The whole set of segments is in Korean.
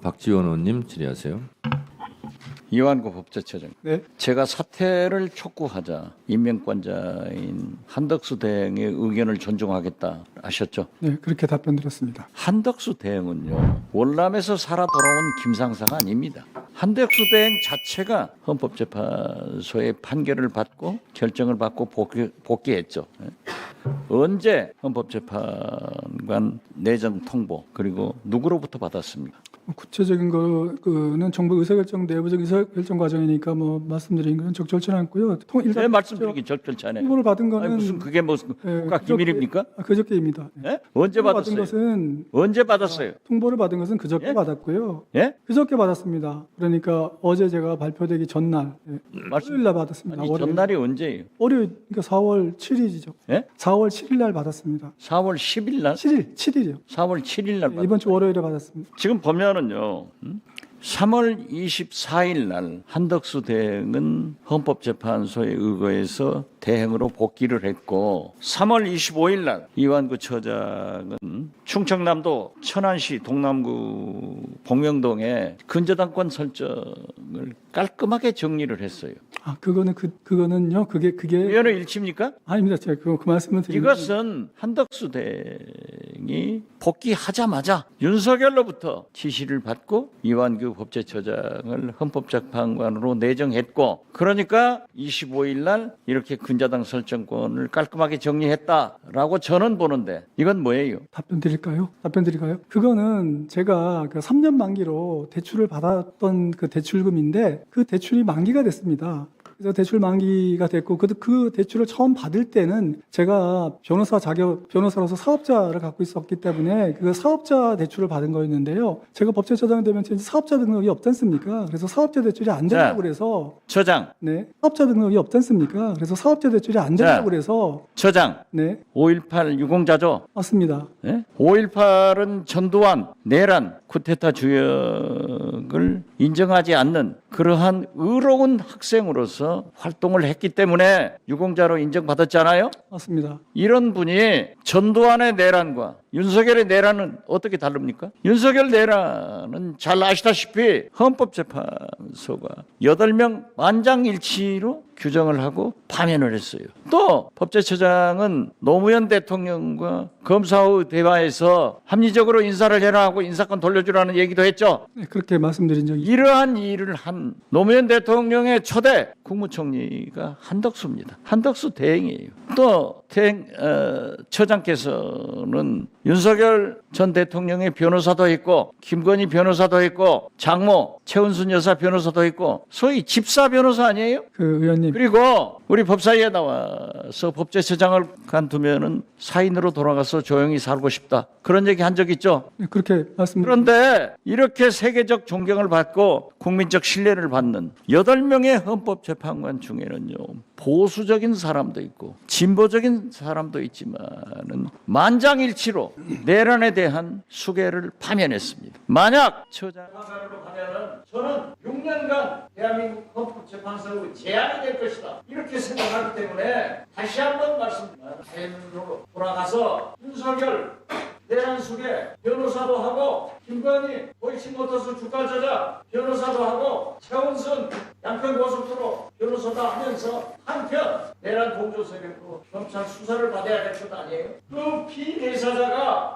박지원 의원님 질의하세요. 이완구 법제처장. 네. 제가 사퇴를 촉구하자 임명권자인 한덕수 대행의 의견을 존중하겠다 하셨죠. 네, 그렇게 답변드렸습니다. 한덕수 대행은요, 월남에서 살아 돌아온 김상사가 아닙니다. 한덕수 대행 자체가 헌법재판소의 판결을 받고 결정을 받고 복귀했죠. 언제 헌법재판관 내정 통보 그리고 누구로부터 받았습니까? 구체적인 거는 정부 의사결정 내부적 의사결정 과정이니까 뭐 말씀드린 건 적절치 않고요. 네, 말씀드리기 적절치 않아요. 통보를 받은 거는 아니, 무슨 그게 무슨 예, 국가 기밀입니까? 그저께입니다. 예? 언제 통보를 받았어요? 받은 것은 언제 받았어요? 통보를 받은 것은 그저께 예? 받았고요. 예? 그저께 받았습니다. 그러니까 어제 제가 발표되기 전날, 월요일 날 받았습니다. 아니, 월요일. 전날이 언제예요? 월요일, 그러니까 4월 7일이죠. 예? 4월 7일 날 받았습니다. 4월 10일 날? 7일이요. 4월 7일 날 받았어요. 이번 주 월요일에 받았습니다. 지금 보면은요. 3월 24일 날 한덕수 대행은 헌법재판소에 의거해서 대행으로 복귀를 했고 3월 25일 날 이완구 처장은 충청남도 천안시 동남구 복명동에 근저당권 설정을 깔끔하게 정리를 했어요. 아, 그거는요. 그게 위원회 일치입니까? 아닙니다. 제가 그 말씀을 드리는 이것은 한덕수 대행이 복귀하자마자 윤석열로부터 지시를 받고 이완규 법제처장을 헌법재판관으로 내정했고 그러니까 25일 날 이렇게 근저당 설정권을 깔끔하게 정리했다라고 저는 보는데 이건 뭐예요? 답변 드릴까요? 그거는 제가 그 3년 만기로 대출을 받았던 그 대출금인데 그 대출이 만기가 됐습니다. 그래서 대출 만기가 됐고 그 대출을 처음 받을 때는 제가 변호사로서 사업자를 갖고 있었기 때문에 그 사업자 대출을 받은 거였는데요. 제가 법제처장 되면 이제 사업자 등록이 없지 않습니까? 그래서 사업자 대출이 안 된다고 그래서 처장, 네, 사업자 등록이 없지 않습니까? 그래서 사업자 대출이 안 된다고 그래서 처장, 네, 5.18 유공자죠? 맞습니다. 네? 5.18은 전두환, 내란, 쿠데타 주역을 인정하지 않는 그러한 의로운 학생으로서 활동을 했기 때문에 유공자로 인정받았잖아요. 맞습니다. 이런 분이 전두환의 내란과 윤석열의 내란은 어떻게 다릅니까? 윤석열 내란은 잘 아시다시피 헌법재판소가 8명 만장일치로 규정을 하고 파면을 했어요. 또 법제처장은 노무현 대통령과 검사의 대화에서 합리적으로 인사를 해라 하고 인사권 돌려주라는 얘기도 했죠. 네, 그렇게 말씀드린 적이 이러한 일을 한 노무현 대통령의 초대 국무총리가 한덕수입니다. 한덕수 대행이에요. 또 처장께서는 윤석열 전 대통령의 변호사도 있고 김건희 변호사도 있고 장모 최은순 여사 변호사도 있고 소위 집사 변호사 아니에요? 그 의원님 그리고 우리 법사위에 나와서 법제처장을 간두면은 사인으로 돌아가서 조용히 살고 싶다. 그런 얘기 한 적 있죠? 네, 그렇게 말씀. 그런데 이렇게 세계적 존경을 받고 국민적 신뢰를 받는 8명의 헌법재판관 중에는요. 보수적인 사람도 있고 진보적인 사람도 있지만은 만장일치로 내란에 대한 수개를 파면했습니다. 만약 처장으로 가면은 저는 6년간 대한민국 헌법재판소의 재앙이 될 것이다. 이렇게 생각하기 때문에 다시 한번 말씀드리면 자연으로 돌아가서 윤석열 내란 수계 변호사도 하고 김건희 도이치모터스 주가 조작 변호사도 하고 최원순 양평고속도로 변호사도 하면서 한편 내란 공조 세력으로 검찰 수사를 받아야 될 것 아니에요? 그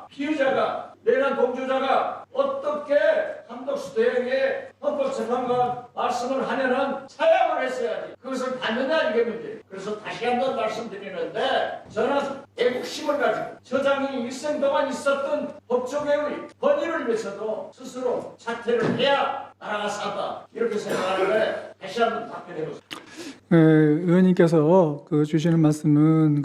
피의자가 내란 공조자가 어떻게 한덕수 대행의 헌법재판관 말씀을 하면은 사양을 했어야지. 그것을 받느냐 이게 문제예요. 그래서 다시 한번 말씀드리는데 저는 애국심을 가지고 처장이 일생 동안 있었던 법조계의 권위를 위해서도 스스로 사퇴를 해야 나라가 산다. 이렇게 생각하는데 다시 한번 답변해보세요. 의원님께서 주시는 말씀은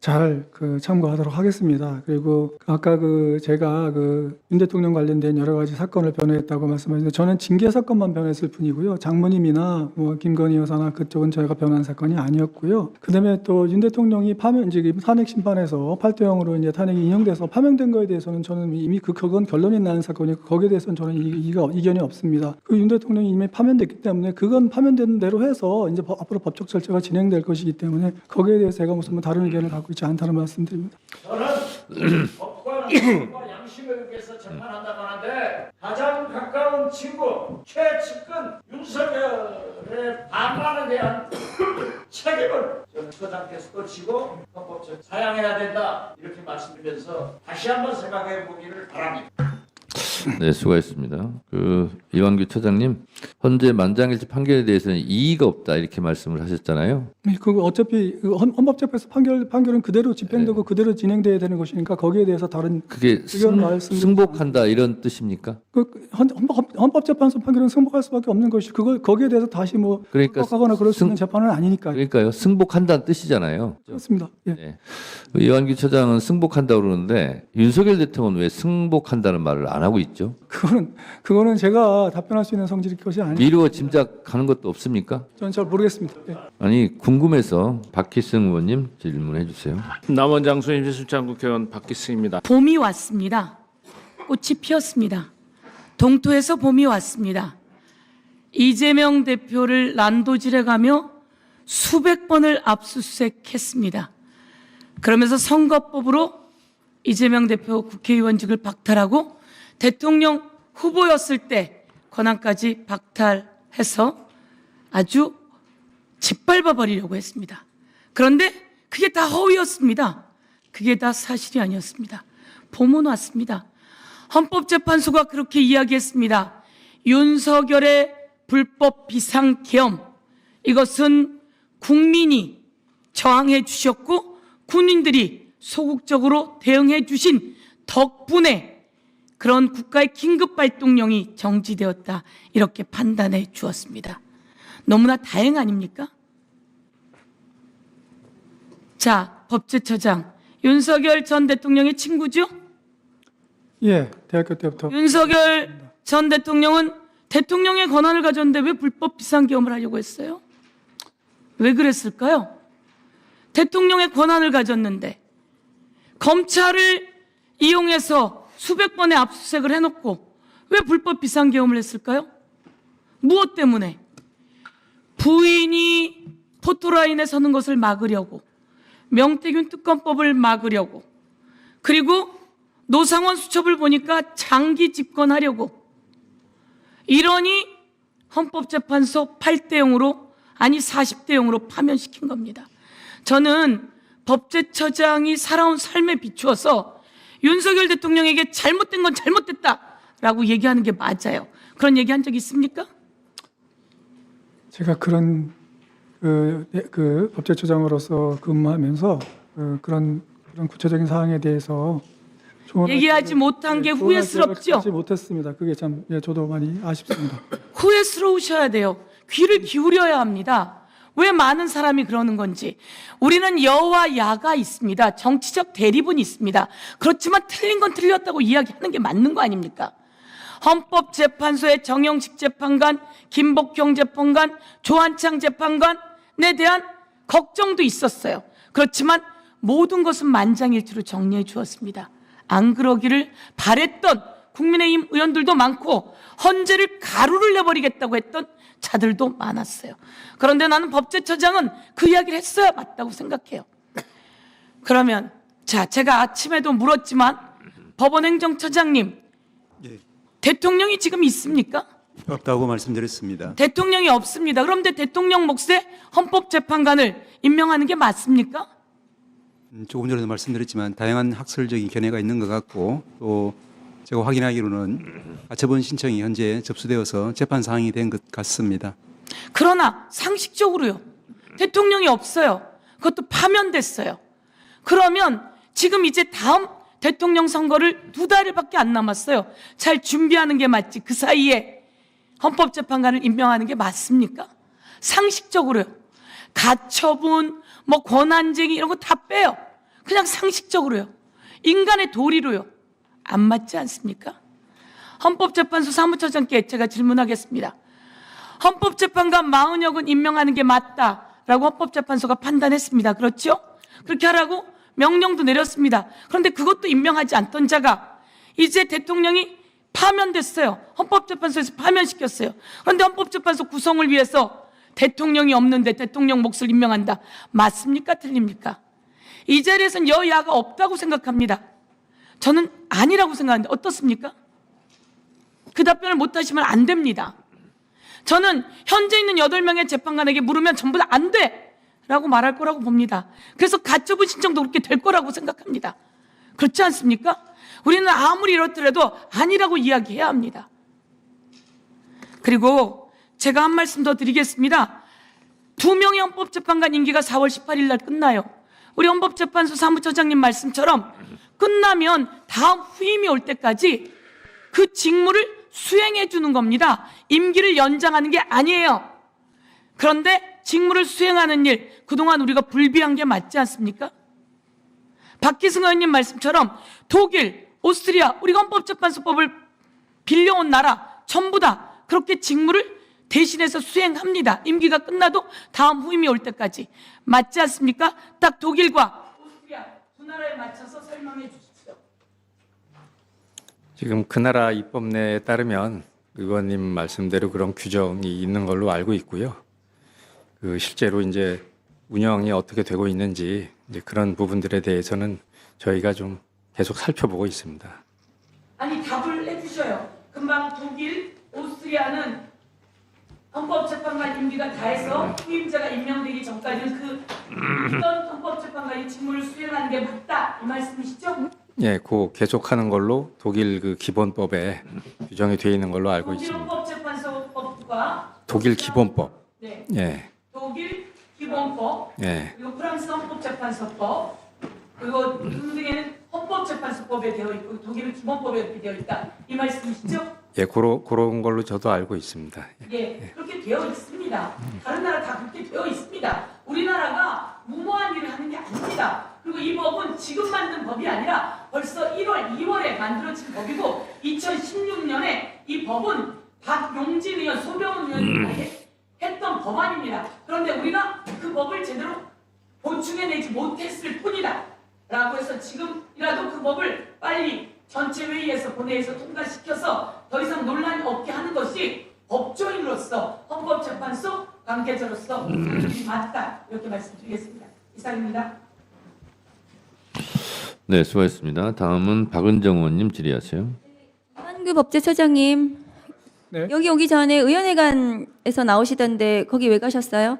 잘 참고하도록 하겠습니다. 그리고 아까 제가 윤 대통령 관련된 여러 가지 사건을 변호했다고 말씀하셨는데 저는 징계 사건만 변호했을 뿐이고요. 장모님이나 김건희 여사나 그쪽은 저희가 변호한 사건이 아니었고요. 그다음에 또 윤 대통령이 탄핵 심판에서 8대0으로 이제 탄핵이 인용돼서 파면된 거에 대해서는 저는 이미 그건 결론이 나는 사건이고 거기에 대해서는 저는 이견이 없습니다. 윤 대통령이 이미 파면됐기 때문에 그건 파면된 대로 해서 이제 앞으로 법적 절차가 진행될 것이기 때문에 거기에 대해서 제가 무슨 다른 의견을 갖고 있지 않다는 말씀드립니다. 저는 법과 양심을 위해서 재판한다고 하는데 가장 가까운 가까운 친구 최측근 윤석열의 반란에 대한 책임을 저는 처장께서도 지고 헌법적 사양해야 된다 이렇게 말씀드리면서 다시 한번 생각해 보기를 바랍니다. 네, 수고했습니다. 이완규 처장님, 현재 만장일치 판결에 대해서는 이의가 없다 이렇게 말씀을 하셨잖아요. 그거 어차피 헌법재판소 판결은 그대로 집행되고 그대로 진행돼야 되는 것이니까 거기에 대해서 다른 그게 승복한다 이런 뜻입니까? 헌법재판소 판결은 승복할 수밖에 없는 것이 거기에 대해서 다시 뭐 그러니까 하거나 그럴 수 있는 재판은 아니니까. 그러니까요, 승복한다는 뜻이잖아요. 그렇습니다. 예. 네. 이완규 처장은 승복한다고 그러는데 윤석열 대통령은 왜 승복한다는 말을 안 하고 있죠? 그거는 제가 답변할 수 있는 성질의 것이 아니에요. 미루어 짐작하는 것도 없습니까? 저는 잘 모르겠습니다. 예. 아니 궁금해서 박희승 의원님 질문해 주세요. 남원장 수임실장 국회의원 박기승입니다. 봄이 왔습니다. 꽃이 피었습니다. 동토에서 봄이 왔습니다. 이재명 대표를 난도질해 가며 수백 번을 압수수색했습니다. 그러면서 선거법으로 이재명 대표 국회의원직을 박탈하고 대통령 후보였을 때 권한까지 박탈해서 아주 짓밟아 버리려고 했습니다. 그런데 그게 다 허위였습니다. 그게 다 사실이 아니었습니다. 봄은 왔습니다. 헌법재판소가 그렇게 이야기했습니다. 윤석열의 불법 비상계엄, 이것은 국민이 저항해 주셨고 군인들이 소극적으로 대응해 주신 덕분에 그런 국가의 긴급발동령이 정지되었다, 이렇게 판단해 주었습니다. 너무나 다행 아닙니까? 자, 법제처장, 윤석열 전 대통령의 친구죠? 예, 대학교 때부터. 윤석열 전 대통령은 대통령의 권한을 가졌는데 왜 불법 비상계엄을 하려고 했어요? 왜 그랬을까요? 대통령의 권한을 가졌는데 검찰을 이용해서 수백 번의 압수수색을 해놓고 왜 불법 비상계엄을 했을까요? 무엇 때문에? 부인이 포토라인에 서는 것을 막으려고, 명태균 특검법을 막으려고, 그리고 노상원 수첩을 보니까 장기 집권하려고, 이러니 헌법재판소 8대 0으로, 아니 40대 0으로 파면시킨 겁니다. 저는 법제처장이 살아온 삶에 비추어서 윤석열 대통령에게 잘못된 건 잘못됐다라고 얘기하는 게 맞아요. 그런 얘기한 적 있습니까? 제가 그런 법제처장으로서 근무하면서 그런 구체적인 사항에 대해서 얘기하지 못한 게 후회스럽죠? 하지 못했습니다. 그게 참 저도 많이 아쉽습니다. 후회스러우셔야 돼요. 귀를 기울여야 합니다. 왜 많은 사람이 그러는 건지. 우리는 여와 야가 있습니다. 정치적 대립은 있습니다. 그렇지만 틀린 건 틀렸다고 이야기하는 게 맞는 거 아닙니까? 헌법재판소의 정영식 재판관, 김복경 재판관, 조한창 재판관에 대한 걱정도 있었어요. 그렇지만 모든 것은 만장일치로 정리해 주었습니다. 안 그러기를 바랬던 국민의힘 의원들도 많고 헌재를 가루를 내버리겠다고 했던 자들도 많았어요. 그런데 나는 법제처장은 그 이야기를 했어야 맞다고 생각해요. 그러면 자, 제가 아침에도 물었지만 법원 행정처장님, 대통령이 지금 있습니까? 없다고 말씀드렸습니다. 대통령이 없습니다. 그런데 대통령 몫에 헌법재판관을 임명하는 게 맞습니까? 조금 전에도 말씀드렸지만 다양한 학설적인 견해가 있는 것 같고, 또 제가 확인하기로는 가처분 신청이 현재 접수되어서 재판 사항이 된 것 같습니다. 그러나 상식적으로요, 대통령이 없어요. 그것도 파면됐어요. 그러면 지금 이제 다음 대통령 선거를 2달밖에 안 남았어요. 잘 준비하는 게 맞지. 그 사이에 헌법재판관을 임명하는 게 맞습니까? 상식적으로요. 가처분, 뭐 권한쟁의 이런 거 다 빼요. 그냥 상식적으로요. 인간의 도리로요. 안 맞지 않습니까? 헌법재판소 사무처장께 제가 질문하겠습니다. 헌법재판관 40여군 임명하는 게 맞다라고 헌법재판소가 판단했습니다. 그렇죠? 그렇게 하라고 명령도 내렸습니다. 그런데 그것도 임명하지 않던 자가 이제 대통령이 파면됐어요. 헌법재판소에서 파면시켰어요. 그런데 헌법재판소 구성을 위해서 대통령이 없는데 대통령 몫을 임명한다. 맞습니까? 틀립니까? 이 자리에서는 여야가 없다고 생각합니다. 저는 아니라고 생각하는데 어떻습니까? 그 답변을 못 하시면 안 됩니다. 저는 현재 있는 8명의 재판관에게 물으면 전부 다 안 돼! 라고 말할 거라고 봅니다. 그래서 가처분 신청도 그렇게 될 거라고 생각합니다. 그렇지 않습니까? 우리는 아무리 이렇더라도 아니라고 이야기해야 합니다. 그리고 제가 한 말씀 더 드리겠습니다. 2명의 헌법재판관 임기가 4월 18일 날 끝나요. 우리 헌법재판소 사무처장님 말씀처럼 끝나면 다음 후임이 올 때까지 그 직무를 수행해 주는 겁니다. 임기를 연장하는 게 아니에요. 그런데 직무를 수행하는 일, 그동안 우리가 불비한 게 맞지 않습니까? 박기승 의원님 말씀처럼 독일, 오스트리아, 우리가 헌법재판소법을 빌려온 나라 전부 다 그렇게 직무를 대신해서 수행합니다. 임기가 끝나도 다음 후임이 올 때까지. 맞지 않습니까? 딱 독일과 오스트리아 두 나라에 맞춰서 설명해 주십시오. 지금 그 나라 입법내에 따르면 의원님 말씀대로 그런 규정이 있는 걸로 알고 있고요. 그 실제로 이제 운영이 어떻게 되고 있는지 이제 그런 부분들에 대해서는 저희가 좀 계속 살펴보고 있습니다. 아니 답을 해주셔요. 금방 독일, 오스트리아는 헌법재판관 임기가 다해서 후임자가 임명되기 전까지는 그 어떤 헌법재판관이 직무를 수행하는 게 맞다 이 말씀이시죠? 예, 그 계속하는 걸로 독일 그 기본법에 규정이 되어 있는 걸로 알고 독일 있습니다. 헌법재판소법과 독일 기본법. 네, 예, 독일 기본법 예, 그리고 프랑스 헌법재판소법 그리고 등등에는 헌법재판소법에 되어 있고 독일은 기본법에 되어 있다 이 말씀이시죠? 예, 그런 걸로 저도 알고 있습니다. 예, 그렇게 되어 있습니다. 다른 나라 다 그렇게 되어 있습니다. 우리나라가 무모한 일을 하는 게 아닙니다. 그리고 이 법은 지금 만든 법이 아니라 벌써 1월, 2월에 만들어진 법이고 2016년에 이 법은 박용진 의원, 소병훈 의원이 했던 법안입니다. 그런데 우리가 그 법을 제대로 보충해내지 못했을 뿐이다. 라고 해서 지금이라도 그 법을 빨리 전체 회의에서 본회의에서 통과시켜서 더 이상 논란이 없게 하는 것이 법조인으로서 헌법재판소 관계자로서 맞다 이렇게 말씀드리겠습니다. 이상입니다. 네, 수고하셨습니다. 다음은 박은정 의원님 질의하세요. 이완규 법제처장님, 네. 여기 오기 전에 의원회관에서 나오시던데 거기 왜 가셨어요?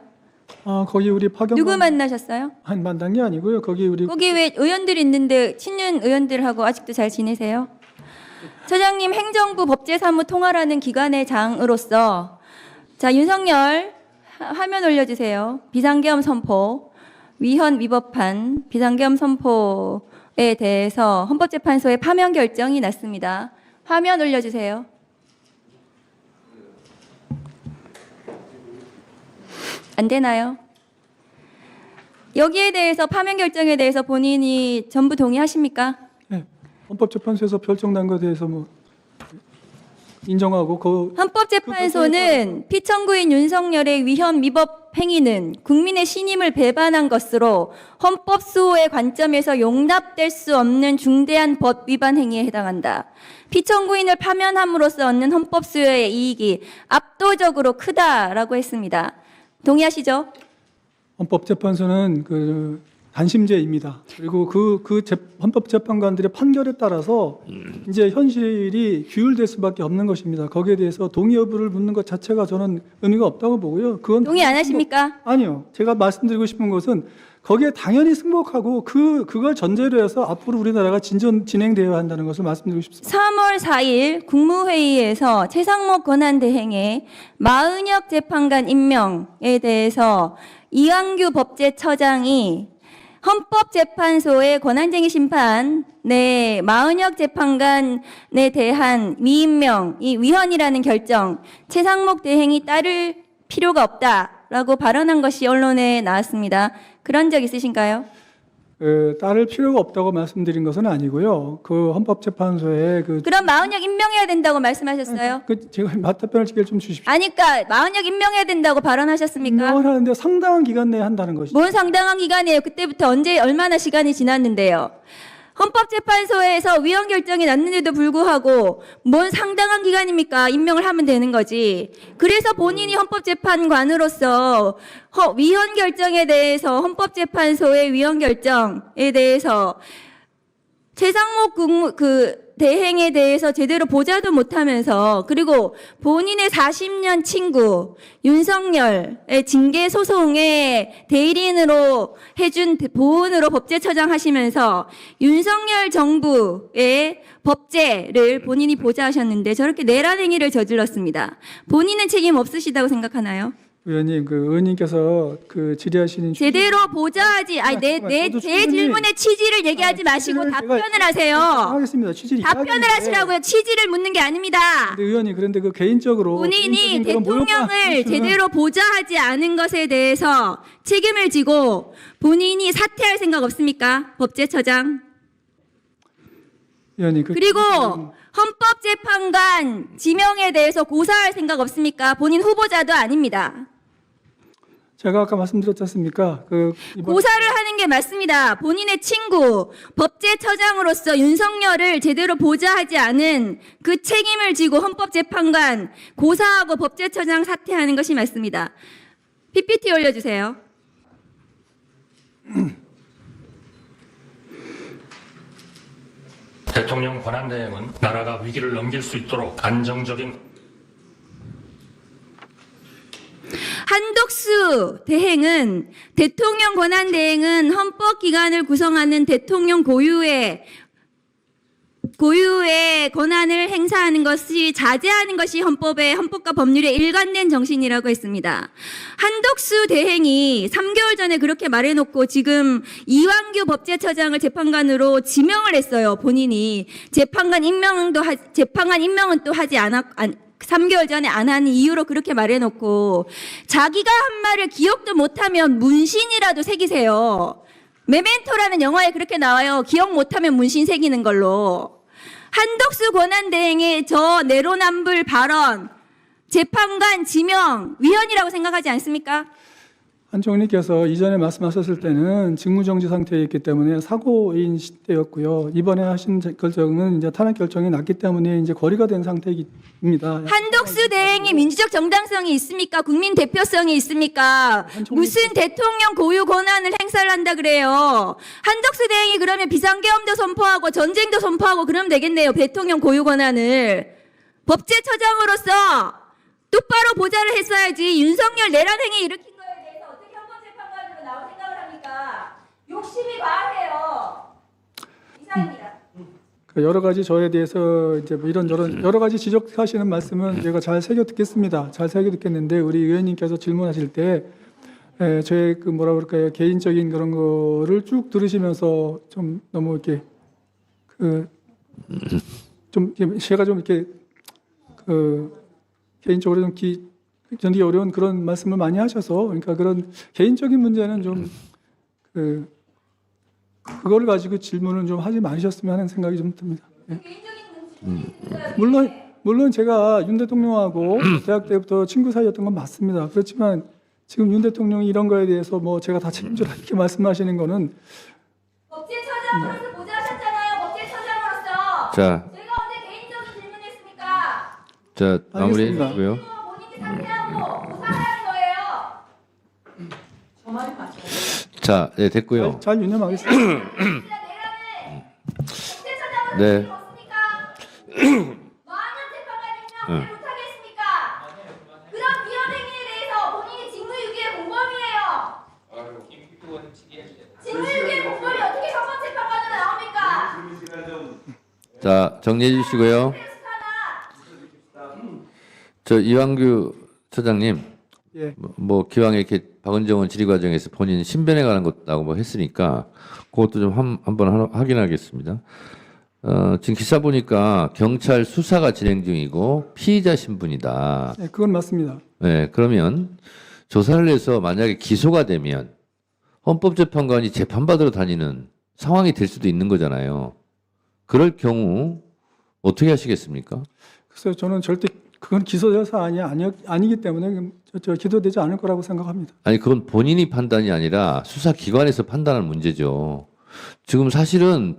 아, 거기 우리 파견 누구 만나셨어요? 한 만난 게 아니고요. 거기 우리 거기 왜 의원들 있는데 친윤 의원들하고 아직도 잘 지내세요? 처장님, 행정부 법제사무 통화라는 기관의 장으로서 자, 윤석열 화면 올려주세요. 비상계엄 선포, 위헌 위법한 비상계엄 선포에 대해서 헌법재판소의 파면 결정이 났습니다. 화면 올려주세요. 안 되나요? 여기에 대해서 파면 결정에 대해서 본인이 전부 동의하십니까? 네, 헌법재판소에서 결정난 것에 대해서 뭐 인정하고 헌법재판소는 피청구인 윤석열의 위헌 위법 행위는 국민의 신임을 배반한 것으로 헌법 수호의 관점에서 용납될 수 없는 중대한 법 위반 행위에 해당한다. 피청구인을 파면함으로써 얻는 헌법 수호의 이익이 압도적으로 크다라고 했습니다. 동의하시죠? 헌법재판소는 그 단심제입니다. 그리고 헌법재판관들의 판결에 따라서 이제 현실이 규율될 수밖에 없는 것입니다. 거기에 대해서 동의 여부를 묻는 것 자체가 저는 의미가 없다고 보고요. 그건 동의 안 하십니까? 아니요. 제가 말씀드리고 싶은 것은 거기에 당연히 승복하고 그걸 전제로 해서 앞으로 우리나라가 진행되어야 한다는 것을 말씀드리고 싶습니다. 3월 4일 국무회의에서 최상목 권한대행의 마은혁 재판관 임명에 대해서 이완규 법제처장이 헌법재판소의 권한쟁의 심판에 마은혁 재판관에 대한 미임명, 이 위헌이라는 결정, 최상목 대행이 따를 필요가 없다라고 발언한 것이 언론에 나왔습니다. 그런 적 있으신가요? 따를 필요가 없다고 말씀드린 것은 아니고요. 그 헌법재판소에 그럼 마은혁 임명해야 된다고 말씀하셨어요? 제가 답변을 좀 주십시오. 아니, 그러니까 마은혁 임명해야 된다고 발언하셨습니까? 임명을 하는데 상당한 기간 내에 한다는 것이죠. 뭔 상당한 기간이에요? 그때부터 언제 얼마나 시간이 지났는데요? 헌법재판소에서 위헌 결정이 났는데도 불구하고 뭔 상당한 기간입니까? 임명을 하면 되는 거지. 그래서 본인이 헌법재판관으로서 위헌 결정에 대해서 헌법재판소의 위헌 결정에 대해서 최상목 대행에 대해서 제대로 보자도 못하면서 그리고 본인의 40년 친구 윤석열의 징계 소송의 대리인으로 해준 보훈으로 법제처장 하시면서 윤석열 정부의 법제를 본인이 보좌하셨는데 저렇게 내란 행위를 저질렀습니다. 본인은 책임 없으시다고 생각하나요? 의원님, 의원님께서 질의하시는 제대로 보좌하지, 제 질문의 취지를 얘기하지 마시고 취지를 답변을 하세요. 하겠습니다. 취지를 답변을 이야기하는데. 하시라고요. 취지를 묻는 게 아닙니다. 근데 의원님, 그런데 개인적으로 본인이 개인적인 그런 모욕감 대통령을 표시는 제대로 보좌하지 않은 것에 대해서 책임을 지고 본인이 사퇴할 생각 없습니까? 법제처장. 의원님, 그리고 헌법재판관 지명에 대해서 고사할 생각 없습니까? 본인 후보자도 아닙니다. 제가 아까 말씀드렸지 않습니까? 고사를 하는 게 맞습니다. 본인의 친구 법제처장으로서 윤석열을 제대로 보좌하지 않은 그 책임을 지고 헌법재판관 고사하고 법제처장 사퇴하는 것이 맞습니다. PPT 올려주세요. 대통령 권한대행은 나라가 위기를 넘길 수 있도록 안정적인 한덕수 대행은 대통령 권한 대행은 헌법기관을 구성하는 대통령 고유의 권한을 행사하는 것이 자제하는 것이 헌법과 법률의 일관된 정신이라고 했습니다. 한덕수 대행이 3개월 전에 그렇게 말해놓고 지금 이완규 법제처장을 재판관으로 지명을 했어요. 본인이 재판관 임명은 또 하지 않았. 3개월 전에 안 하는 이유로 그렇게 말해놓고 자기가 한 말을 기억도 못하면 문신이라도 새기세요. 메멘토라는 영화에 그렇게 나와요. 기억 못하면 문신 새기는 걸로. 한덕수 권한대행의 저 내로남불 발언 재판관 지명 위헌이라고 생각하지 않습니까? 한 총리께서 이전에 말씀하셨을 때는 직무정지 상태에 있기 때문에 사고인 시대였고요. 이번에 하신 결정은 이제 탄핵 결정이 났기 때문에 이제 거리가 된 상태입니다. 한덕수 대행이 민주적 정당성이 있습니까? 국민 대표성이 있습니까? 무슨 대통령 고유 권한을 행사를 한다 그래요? 한덕수 대행이 그러면 비상계엄도 선포하고 전쟁도 선포하고 그러면 되겠네요. 대통령 고유 권한을. 법제처장으로서 똑바로 보좌를 했어야지. 윤석열 내란 행위 일으킨 거에 대해서 어떻게 헌법재판관으로 나올 생각을 합니까? 욕심이 과하세요. 이상입니다. 여러 가지 저에 대해서 이제 뭐 이런저런 여러 가지 지적하시는 말씀은 제가 잘 새겨 듣겠습니다. 잘 새겨 듣겠는데 우리 의원님께서 질문하실 때 저의 뭐라 그럴까요, 개인적인 그런 거를 쭉 들으시면서 좀 너무 이렇게 좀 제가 좀 이렇게 개인적으로 좀 견디기 어려운 그런 말씀을 많이 하셔서 그러니까 그런 개인적인 문제는 좀 그걸 가지고 질문을 좀 하지 마셨으면 하는 생각이 좀 듭니다. 예. 물론 제가 윤 대통령하고 대학 때부터 친구 사이였던 건 맞습니다. 그렇지만 지금 윤 대통령이 이런 거에 대해서 뭐 제가 다 책임져라 이렇게 말씀하시는 거는 법제처장으로서 보좌하셨잖아요. 법제처장으로서. 자, 제가 언제 개인적인 질문했습니까? 자 마무리 알겠습니다. 해주고요. 본인이 사퇴하고 고사하라는 거예요. 저 말이 맞아요. 자, 네, 됐고요. 잘 유념하겠습니다. 네. 많은 재판관이 왜 못하겠습니까? 그런 위헌 행위에 대해서 본인이 직무유기의 공범이에요. 직무유기의 공범이 어떻게 헌법재판관으로 나옵니까? 자, 정리해 주시고요. 저 이완규 처장님, 예. 뭐 기왕에 이렇게 박은정원 질의 과정에서 본인 신변에 관한 것하고 뭐 했으니까 그것도 좀 한번 확인하겠습니다. 지금 기사 보니까 경찰 수사가 진행 중이고 피의자 신분이다. 네, 그건 맞습니다. 네, 그러면 조사를 해서 만약에 기소가 되면 헌법재판관이 재판받으러 다니는 상황이 될 수도 있는 거잖아요. 그럴 경우 어떻게 하시겠습니까? 그래서 저는 절대 그건 기소 사안이 아니기 때문에 기소되지 않을 거라고 생각합니다. 아니 그건 본인이 판단이 아니라 수사기관에서 판단할 문제죠. 지금 사실은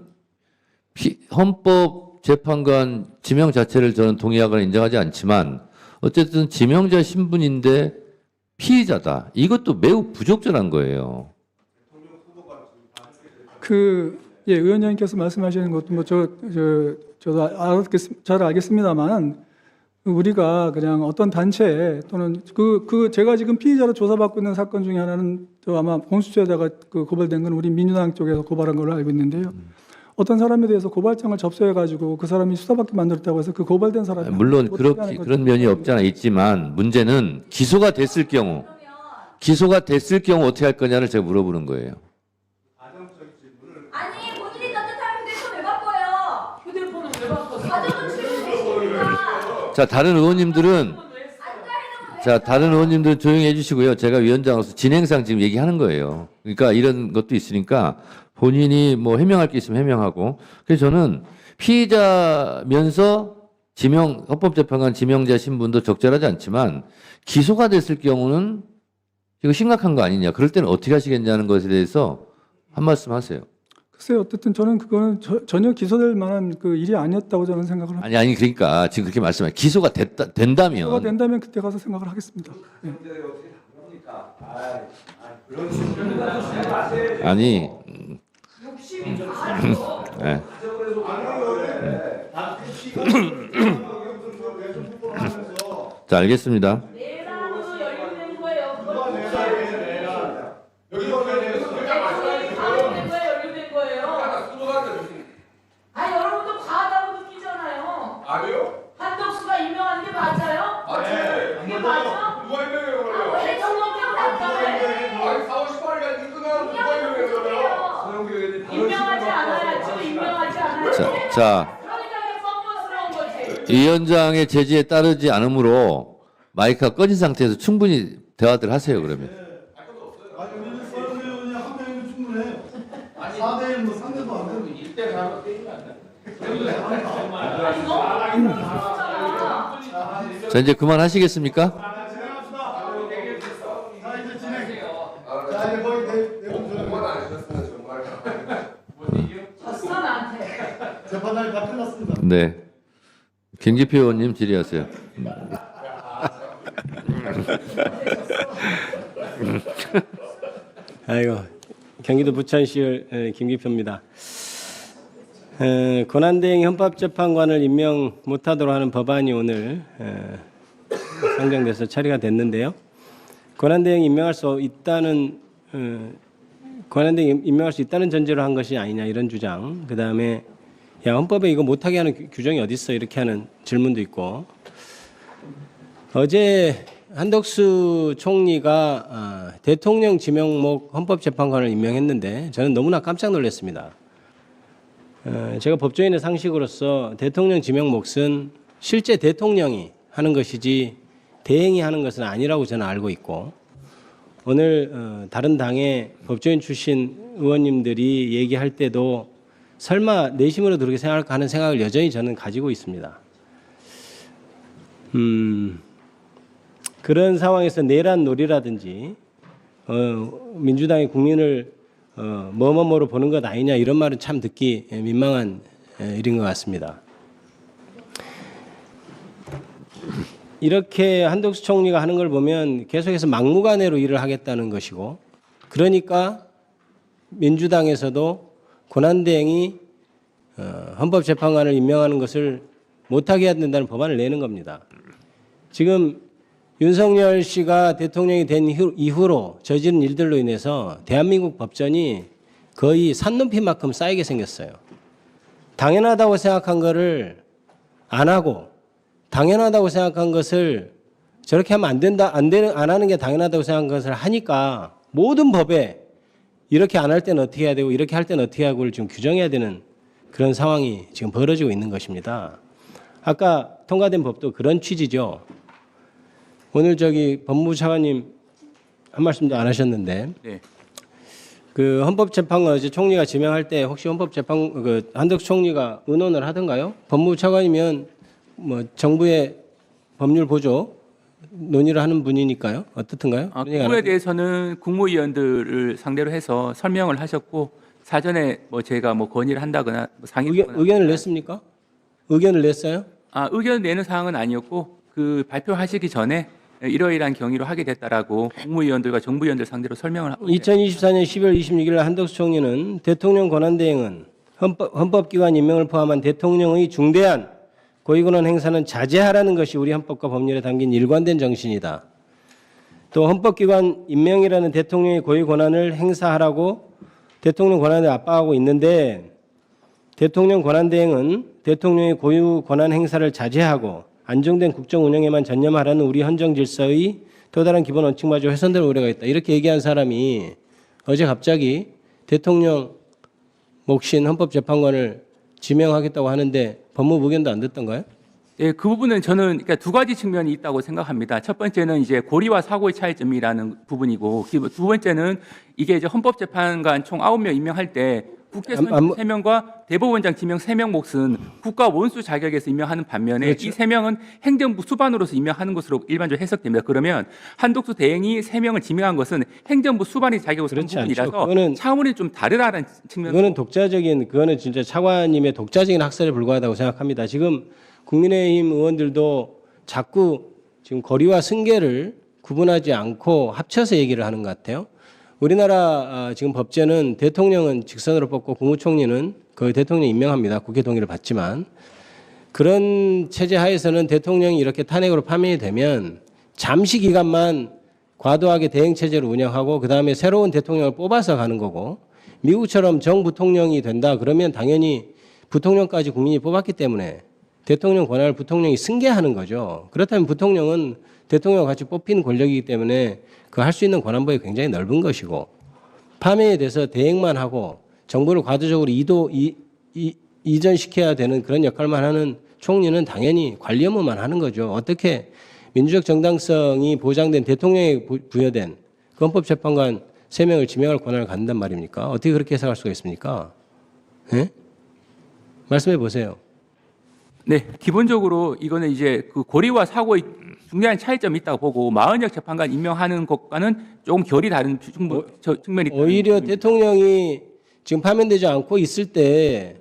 헌법재판관 지명 자체를 저는 동의하거나 인정하지 않지만 어쨌든 지명자 신분인데 피의자다. 이것도 매우 부적절한 거예요. 예, 위원장님께서 말씀하시는 것도 뭐 저도 잘 알겠습니다만 우리가 그냥 어떤 단체 또는 제가 지금 피의자로 조사받고 있는 사건 중에 하나는 저 아마 공수처에다가 그 고발된 건 우리 민주당 쪽에서 고발한 걸로 알고 있는데요. 어떤 사람에 대해서 고발장을 접수해가지고 그 사람이 수사받게 만들었다고 해서 그 고발된 사람이 물론 그런 면이 없지 않아 있지만 문제는 기소가 됐을 경우 어떻게 할 거냐를 제가 물어보는 거예요. 아니 본인이 떳떳하면 휴대폰 왜 바꿔요? 휴대폰은 왜 바꿨어? 가족은 출근되시니까. 자, 다른 의원님들은 조용히 해주시고요. 제가 위원장으로서 진행상 지금 얘기하는 거예요. 그러니까 이런 것도 있으니까 본인이 뭐 해명할 게 있으면 해명하고. 그래서 저는 피의자면서 헌법재판관 지명자 신분도 적절하지 않지만 기소가 됐을 경우는 이거 심각한 거 아니냐. 그럴 때는 어떻게 하시겠냐는 것에 대해서 한 말씀 하세요. 글쎄요, 어쨌든 저는 그거는 전혀 기소될 만한 그 일이 아니었다고 저는 생각을 합니다. 아니 그러니까 지금 그렇게 말씀해. 기소가 된다면. 기소가 된다면 그때 가서 생각을 하겠습니다. 예. 아니. 네. 자, 알겠습니다. 내란으로 연루된 거예요. 연루된 거예요. 여러분도 과하다고 느끼잖아요. 아니요? 한덕수가 임명한 게 맞아요? 맞아요. 그게 맞아? 누가 임명해요, 그래요? 대통령께 답답해. 아니, 4월 18일까지 끝나면 누가 임명해요, 그래요? 임명하지 않아야죠. 임명하지 않아야죠. 자, 그러니까 이게 뻔뻔스러운 거지. 위원장의 제지에 따르지 않으므로 마이크가 꺼진 상태에서 충분히 대화들 하세요, 그러면. 자, 이제 그만하시겠습니까? 졌어 나한테. 재판장이 다 끝났습니다. 네. 김기표 의원님 질의하세요. 아이고, 경기도 부천시 김기표입니다. 권한대행 헌법재판관을 임명 못하도록 하는 법안이 오늘 상정돼서 처리가 됐는데요. 권한대행 임명할 수 있다는 전제로 한 것이 아니냐 이런 주장. 그 다음에 야 헌법에 이거 못하게 하는 규정이 어디 있어 이렇게 하는 질문도 있고. 어제 한덕수 총리가 대통령 지명목 헌법재판관을 임명했는데 저는 너무나 깜짝 놀랐습니다. 제가 법조인의 상식으로서 대통령 지명 몫은 실제 대통령이 하는 것이지 대행이 하는 것은 아니라고 저는 알고 있고 오늘 다른 당의 법조인 출신 의원님들이 얘기할 때도 설마 내심으로 그렇게 생각할까 하는 생각을 여전히 저는 가지고 있습니다. 그런 상황에서 내란 놀이라든지 민주당이 국민을 뭐뭐뭐로 보는 것 아니냐 이런 말은 참 듣기 민망한 일인 것 같습니다. 이렇게 한덕수 총리가 하는 걸 보면 계속해서 막무가내로 일을 하겠다는 것이고 그러니까 민주당에서도 권한대행이 헌법재판관을 임명하는 것을 못하게 해야 된다는 법안을 내는 겁니다. 지금 윤석열 씨가 대통령이 된 이후로 저지른 일들로 인해서 대한민국 법전이 거의 산높이만큼 쌓이게 생겼어요. 당연하다고 생각한 거를 안 하고 당연하다고 생각한 것을 저렇게 하면 안 된다, 안 하는 게 당연하다고 생각한 것을 하니까 모든 법에 이렇게 안 할 때는 어떻게 해야 되고 이렇게 할 때는 어떻게 하고를 지금 규정해야 되는 그런 상황이 지금 벌어지고 있는 것입니다. 아까 통과된 법도 그런 취지죠. 오늘 법무부 차관님 한 말씀도 안 하셨는데 네. 그 헌법재판관 어제 총리가 지명할 때 혹시 한덕수 총리가 의논을 하던가요? 법무부 차관이면 뭐 정부의 법률 보조 논의를 하는 분이니까요. 어떻든가요? 그 부분에 대해서는 국무위원들을 상대로 해서 설명을 하셨고 사전에 제가 건의를 한다거나 상의하거나 의견을 냈습니까? 의견을 냈어요? 의견 내는 사항은 아니었고 그 발표하시기 전에 이러이러한 경위로 하게 됐다라고 국무위원들과 정부위원들 상대로 설명을 하고 2024년 12월 26일 한덕수 총리는 대통령 권한대행은 헌법기관 임명을 포함한 대통령의 중대한 고위권한 행사는 자제하라는 것이 우리 헌법과 법률에 담긴 일관된 정신이다. 또 헌법기관 임명이라는 대통령의 고유 권한을 행사하라고 대통령 권한을 압박하고 있는데 대통령 권한 대행은 대통령의 고유 권한 행사를 자제하고 안정된 국정 운영에만 전념하라는 우리 헌정 질서의 또 다른 기본 원칙마저 훼손될 우려가 있다. 이렇게 얘기한 사람이 어제 갑자기 대통령 몫인 헌법재판관을 지명하겠다고 하는데 법무부 의견도 안 듣던가요? 예, 그 부분은 저는 그러니까 두 가지 측면이 있다고 생각합니다. 첫 번째는 이제 고리와 사고의 차이점이라는 부분이고, 두 번째는 이게 이제 헌법재판관 총 9명 임명할 때 국회 선임 3명과 대법원장 지명 3명 몫은 국가 원수 자격에서 임명하는 반면에 그렇죠. 이 3명은 행정부 수반으로서 임명하는 것으로 일반적으로 해석됩니다. 그러면 한독수 대행이 3명을 지명한 것은 행정부 수반의 자격으로서 그렇지 부분이라서 않죠. 그거는 차원이 좀 다르다는 측면. 그거는 진짜 차관님의 독자적인 학설에 불과하다고 생각합니다. 지금 국민의힘 의원들도 자꾸 지금 거리와 승계를 구분하지 않고 합쳐서 얘기를 하는 것 같아요. 우리나라 지금 법제는 대통령은 직선으로 뽑고 국무총리는 그 대통령 임명합니다. 국회 동의를 받지만 그런 체제 하에서는 대통령이 이렇게 탄핵으로 파면이 되면 잠시 기간만 과도하게 대행 체제를 운영하고 그다음에 새로운 대통령을 뽑아서 가는 거고 미국처럼 정부통령이 된다 그러면 당연히 부통령까지 국민이 뽑았기 때문에 대통령 권한을 부통령이 승계하는 거죠. 그렇다면 부통령은 대통령과 같이 뽑힌 권력이기 때문에 그 할 수 있는 권한법이 굉장히 넓은 것이고 파면에 대해서 대행만 하고 정부를 과도적으로 이전시켜야 되는 그런 역할만 하는 총리는 당연히 관리 업무만 하는 거죠. 어떻게 민주적 정당성이 보장된 대통령에 부여된 그 헌법재판관 3명을 지명할 권한을 갖는단 말입니까? 어떻게 그렇게 해석할 수가 있습니까? 예? 말씀해 보세요. 네, 기본적으로 이거는 이제 그 고리와 사고의 중대한 차이점이 있다고 보고 마흔역 재판관 임명하는 것과는 조금 결이 다른 측면이 오히려 대통령이 지금 파면되지 않고 있을 때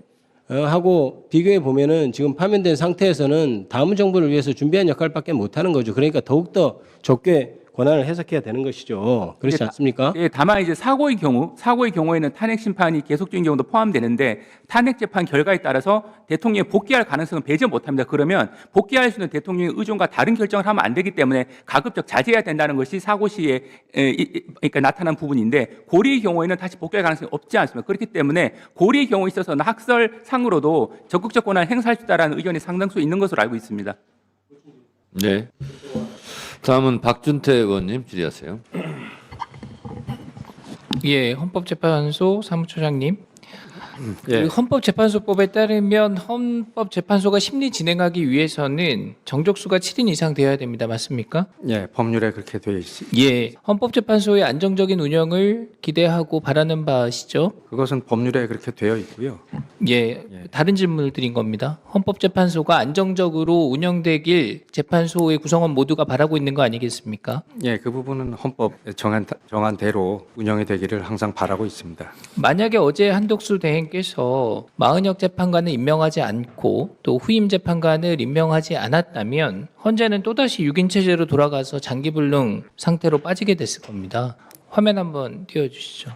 하고 비교해 보면은 지금 파면된 상태에서는 다음 정부를 위해서 준비한 역할밖에 못 하는 거죠. 그러니까 더욱더 좁게 권한을 해석해야 되는 것이죠. 그렇지 않습니까? 예, 다만 이제 사고의 경우에는 탄핵 심판이 계속적인 경우도 포함되는데 탄핵 재판 결과에 따라서 대통령이 복귀할 가능성은 배제 못합니다. 그러면 복귀할 수 있는 대통령의 의존과 다른 결정을 하면 안 되기 때문에 가급적 자제해야 된다는 것이 사고 시에 그러니까 나타난 부분인데 고리의 경우에는 다시 복귀할 가능성이 없지 않습니다. 그렇기 때문에 고리의 경우에 있어서는 학설상으로도 적극적 권한을 행사할 수 있다는 의견이 상당수 있는 것으로 알고 있습니다. 네. 다음은 박준태 의원님 질의하세요. 예, 헌법재판소 사무처장님. 예. 그 헌법재판소법에 따르면 헌법재판소가 심리 진행하기 위해서는 정족수가 7인 이상 되어야 됩니다. 맞습니까? 예, 법률에 그렇게 되어 있습니다. 예, 헌법재판소의 안정적인 운영을 기대하고 바라는 바시죠? 그것은 법률에 그렇게 되어 있고요. 예, 다른 질문을 드린 겁니다. 헌법재판소가 안정적으로 운영되길 재판소의 구성원 모두가 바라고 있는 거 아니겠습니까? 예, 그 부분은 헌법 정한 대로 운영이 되기를 항상 바라고 있습니다. 만약에 어제 한독수 대행께서 마흔역 재판관을 임명하지 않고 또 후임 재판관을 임명하지 않았다면 헌재는 또다시 6인 체제로 돌아가서 장기불능 상태로 빠지게 됐을 겁니다. 화면 한번 띄워주시죠.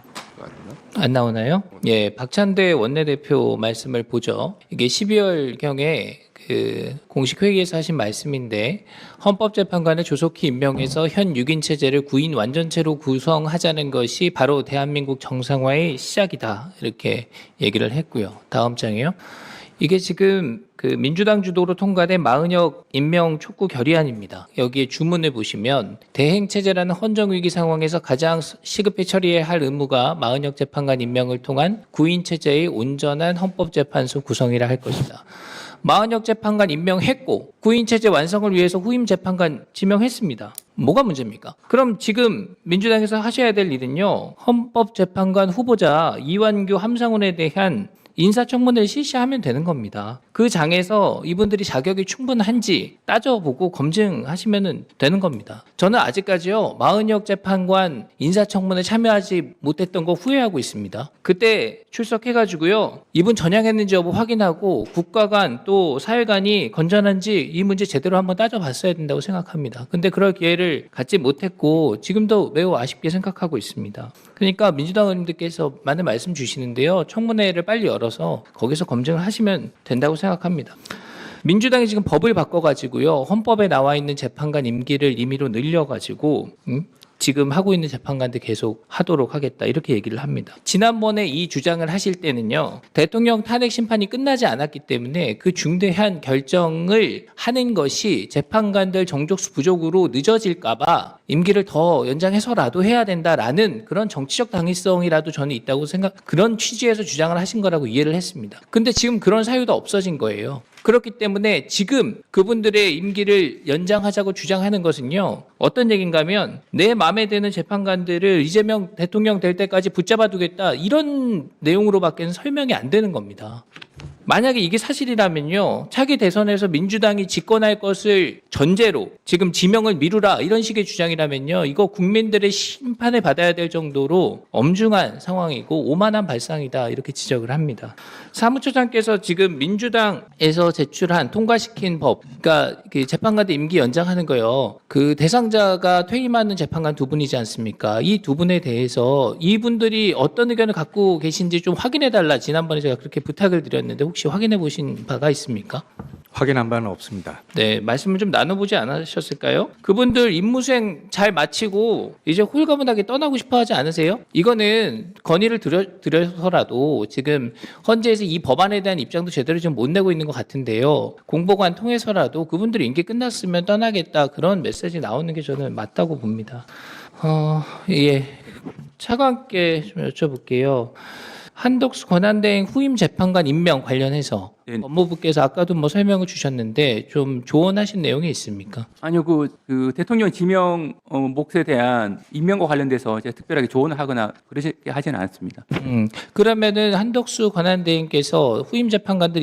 안 나오나요? 예, 박찬대 원내대표 말씀을 보죠. 이게 12월경에 그 공식 회의에서 하신 말씀인데 헌법재판관을 조속히 임명해서 현 6인 체제를 9인 완전체로 구성하자는 것이 바로 대한민국 정상화의 시작이다. 이렇게 얘기를 했고요. 다음 장이요. 이게 지금 그 민주당 주도로 통과된 마흔역 임명 촉구 결의안입니다. 여기에 주문을 보시면 대행체제라는 헌정위기 상황에서 가장 시급히 처리해야 할 의무가 마흔역 재판관 임명을 통한 9인 체제의 온전한 헌법재판소 구성이라 할 것이다. 마흔역 재판관 임명했고 9인 체제 완성을 위해서 후임 재판관 지명했습니다. 뭐가 문제입니까? 그럼 지금 민주당에서 하셔야 될 일은요. 헌법재판관 후보자 이완규 함상훈에 대한 인사청문회를 실시하면 되는 겁니다. 그 장에서 이분들이 자격이 충분한지 따져보고 검증하시면 되는 겁니다. 저는 아직까지요. 마흔역 재판관 인사청문회 참여하지 못했던 거 후회하고 있습니다. 그때 출석해가지고요. 이분 전향했는지 여부 확인하고 국가 간 또 사회 간이 건전한지 이 문제 제대로 한번 따져봤어야 된다고 생각합니다. 근데 그럴 기회를 갖지 못했고 지금도 매우 아쉽게 생각하고 있습니다. 그러니까 민주당 의원님들께서 많은 말씀 주시는데요. 청문회를 빨리 열어서 거기서 검증을 하시면 된다고 생각합니다. 민주당이 지금 법을 바꿔가지고요. 헌법에 나와 있는 재판관 임기를 임의로 늘려가지고 지금 하고 있는 재판관들 계속 하도록 하겠다 이렇게 얘기를 합니다. 지난번에 이 주장을 하실 때는요. 대통령 탄핵 심판이 끝나지 않았기 때문에 그 중대한 결정을 하는 것이 재판관들 정족수 부족으로 늦어질까 봐 임기를 더 연장해서라도 해야 된다라는 그런 정치적 당위성이라도 저는 있다고 그런 취지에서 주장을 하신 거라고 이해를 했습니다. 근데 지금 그런 사유도 없어진 거예요. 그렇기 때문에 지금 그분들의 임기를 연장하자고 주장하는 것은요. 어떤 얘기인가 하면 내 마음에 드는 재판관들을 이재명 대통령 될 때까지 붙잡아 두겠다 이런 내용으로밖에는 설명이 안 되는 겁니다. 만약에 이게 사실이라면요. 차기 대선에서 민주당이 집권할 것을 전제로 지금 지명을 미루라 이런 식의 주장이라면요. 이거 국민들의 심판을 받아야 될 정도로 엄중한 상황이고 오만한 발상이다 이렇게 지적을 합니다. 사무처장께서 지금 민주당에서 제출한 통과시킨 법, 그러니까 그 재판관들 임기 연장하는 거요. 그 대상자가 퇴임하는 재판관 두 분이지 않습니까? 이 두 분에 대해서 이분들이 어떤 의견을 갖고 계신지 좀 확인해 달라. 지난번에 제가 그렇게 부탁을 드렸는데 혹시 확인해 보신 바가 있습니까? 확인한 바는 없습니다. 네, 말씀을 좀 나눠보지 않으셨을까요? 그분들 임무수행 잘 마치고 이제 홀가분하게 떠나고 싶어 하지 않으세요? 이거는 건의를 드려서라도 지금 헌재에서 이 법안에 대한 입장도 제대로 좀 못 내고 있는 것 같은데요. 공보관 통해서라도 그분들이 임기 끝났으면 떠나겠다 그런 메시지 나오는 게 저는 맞다고 봅니다. 예, 차관께 좀 여쭤볼게요. 한덕수 권한대행 후임 재판관 임명 관련해서 네. 법무부께서 아까도 뭐 설명을 주셨는데 좀 조언하신 내용이 있습니까? 아니요, 그 대통령 지명 몫에 대한 임명과 관련돼서 제가 특별하게 조언을 하거나 그러시게 하지는 않습니다. 그러면은 한덕수 권한대행께서 후임 재판관들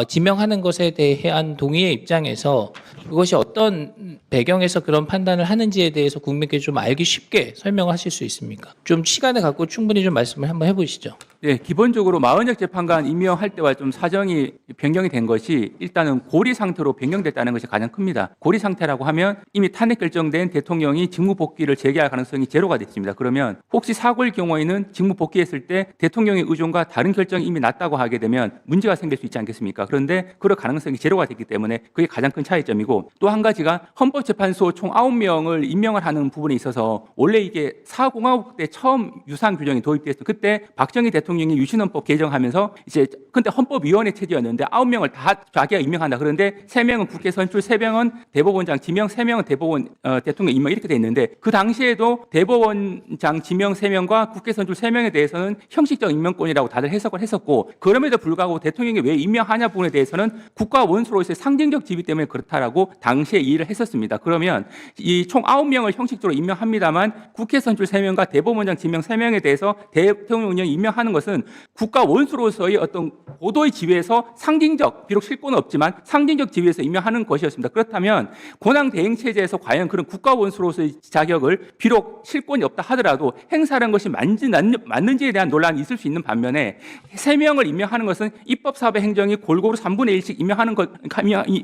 지명하는 것에 대한 동의의 입장에서 그것이 어떤 배경에서 그런 판단을 하는지에 대해서 국민께 좀 알기 쉽게 설명하실 수 있습니까? 좀 시간을 갖고 충분히 좀 말씀을 한번 해보시죠. 네, 기본적으로 마흔역 재판관 임명할 때와 좀 사정이 변경이 된 것이 일단은 고리 상태로 변경됐다는 것이 가장 큽니다. 고리 상태라고 하면 이미 탄핵 결정된 대통령이 직무 복귀를 재개할 가능성이 제로가 됐습니다. 그러면 혹시 사고일 경우에는 직무 복귀했을 때 대통령의 의존과 다른 결정이 이미 났다고 하게 되면 문제가 생길 수 있지 않겠습니까? 그런데 그럴 가능성이 제로가 됐기 때문에 그게 가장 큰 차이점이고 또 한 가지가 헌법재판소 총 9명을 임명을 하는 부분에 있어서 원래 이게 사공화국 때 처음 유사한 규정이 도입됐어요. 그때 박정희 대통령이 유신헌법 개정하면서 이제 근데 헌법위원회 체제였는데 9명을 다 자기가 임명한다. 그런데 3명은 국회 선출, 3명은 대법원장 지명, 3명은 대법원 대통령 임명 이렇게 돼 있는데 그 당시에도 대법원장 지명 3명과 국회 선출 3명에 대해서는 형식적 임명권이라고 다들 해석을 했었고 그럼에도 불구하고 대통령이 왜 임명하냐 부분에 대해서는 국가 원수로서의 상징적 지위 때문에 그렇다라고 당시에 이해를 했었습니다. 그러면 이 총 9명을 형식적으로 임명합니다만 국회 선출 3명과 대법원장 지명 3명에 대해서 대통령령이 임명하는 것은 국가 원수로서의 어떤 고도의 지위에서 상징적, 비록 실권은 없지만 상징적 지위에서 임명하는 것이었습니다. 그렇다면 권한 대행 체제에서 과연 그런 국가 원수로서의 자격을 비록 실권이 없다 하더라도 행사하는 것이 맞는지에 대한 논란이 있을 수 있는 반면에 3명을 임명하는 것은 입법사업의 행정이 골고루 3분의 1씩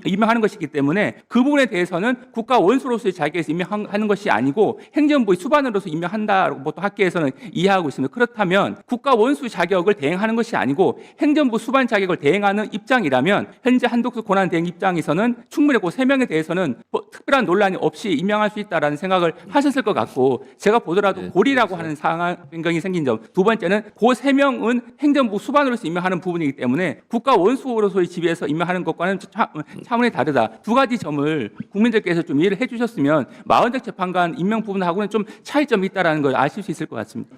임명하는 것이기 때문에 그 부분에 대해서는 국가 원수로서의 자격에서 임명하는 것이 아니고 행정부의 수반으로서 임명한다고 보통 학계에서는 이해하고 있습니다. 그렇다면 국가 원수 자격을 대행하는 것이 아니고 행정부 수반 자격을 대행하는 입장이라면 현재 한덕수 권한대행 입장에서는 충분히 그 3명에 대해서는 특별한 논란이 없이 임명할 수 있다라는 생각을 하셨을 것 같고 제가 보더라도 고리라고 하는 상황 변경이 생긴 점 두 번째는 그 3명은 행정부 수반으로서 임명하는 부분이기 때문에 국가 원수로서의 지위에서 임명하는 것과는 차원이 다르다. 두 가지 점을 국민들께서 좀 이해를 해주셨으면 마흔적 재판관 임명 부분하고는 좀 차이점이 있다라는 걸 아실 수 있을 것 같습니다.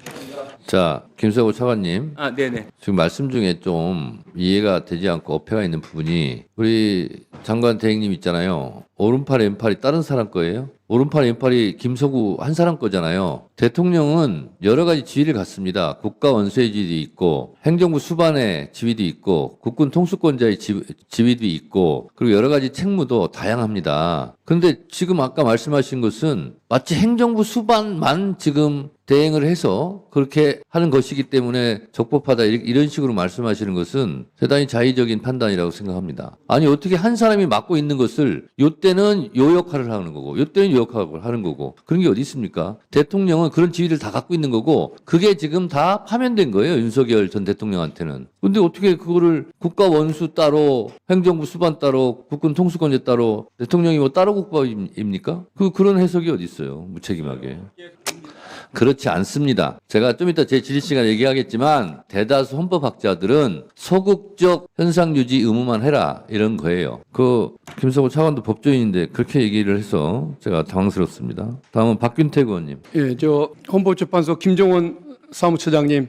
자, 김세호 차관님. 네네. 지금 말씀 중에 좀 이해가 되지 않고 어폐가 있는 부분이 우리 장관 대행님 있잖아요. 오른팔 왼팔이 다른 사람 거예요. 오른팔 왼팔이 김석우 한 사람 거잖아요. 대통령은 여러 가지 지위를 갖습니다. 국가 원수의 지위도 있고 행정부 수반의 지위도 있고 국군 통수권자의 지위도 있고 그리고 여러 가지 책무도 다양합니다. 그런데 지금 아까 말씀하신 것은 마치 행정부 수반만 지금 대행을 해서 그렇게 하는 것이기 때문에 적법하다 이런 식으로 말씀하시는 것은 대단히 자의적인 판단이라고 생각합니다. 아니 어떻게 한 사람이 맡고 있는 것을 요때 요때는 요 역할을 하는 거고 요때는 요 역할을 하는 거고 그런 게 어디 있습니까? 대통령은 그런 지위를 다 갖고 있는 거고 그게 지금 다 파면된 거예요. 윤석열 전 대통령한테는. 근데 어떻게 그거를 국가 원수 따로 행정부 수반 따로 국군 통수권제 따로 대통령이 뭐 따로 국밥입니까? 그런 해석이 어디 있어요. 무책임하게. 그렇지 않습니다. 제가 좀 이따 제 질의 시간에 얘기하겠지만 대다수 헌법학자들은 소극적 현상 유지 의무만 해라 이런 거예요. 김성호 차관도 법조인인데 그렇게 얘기를 해서 제가 당황스럽습니다. 다음은 박균택 의원님. 예, 저 헌법재판소 김정원 사무처장님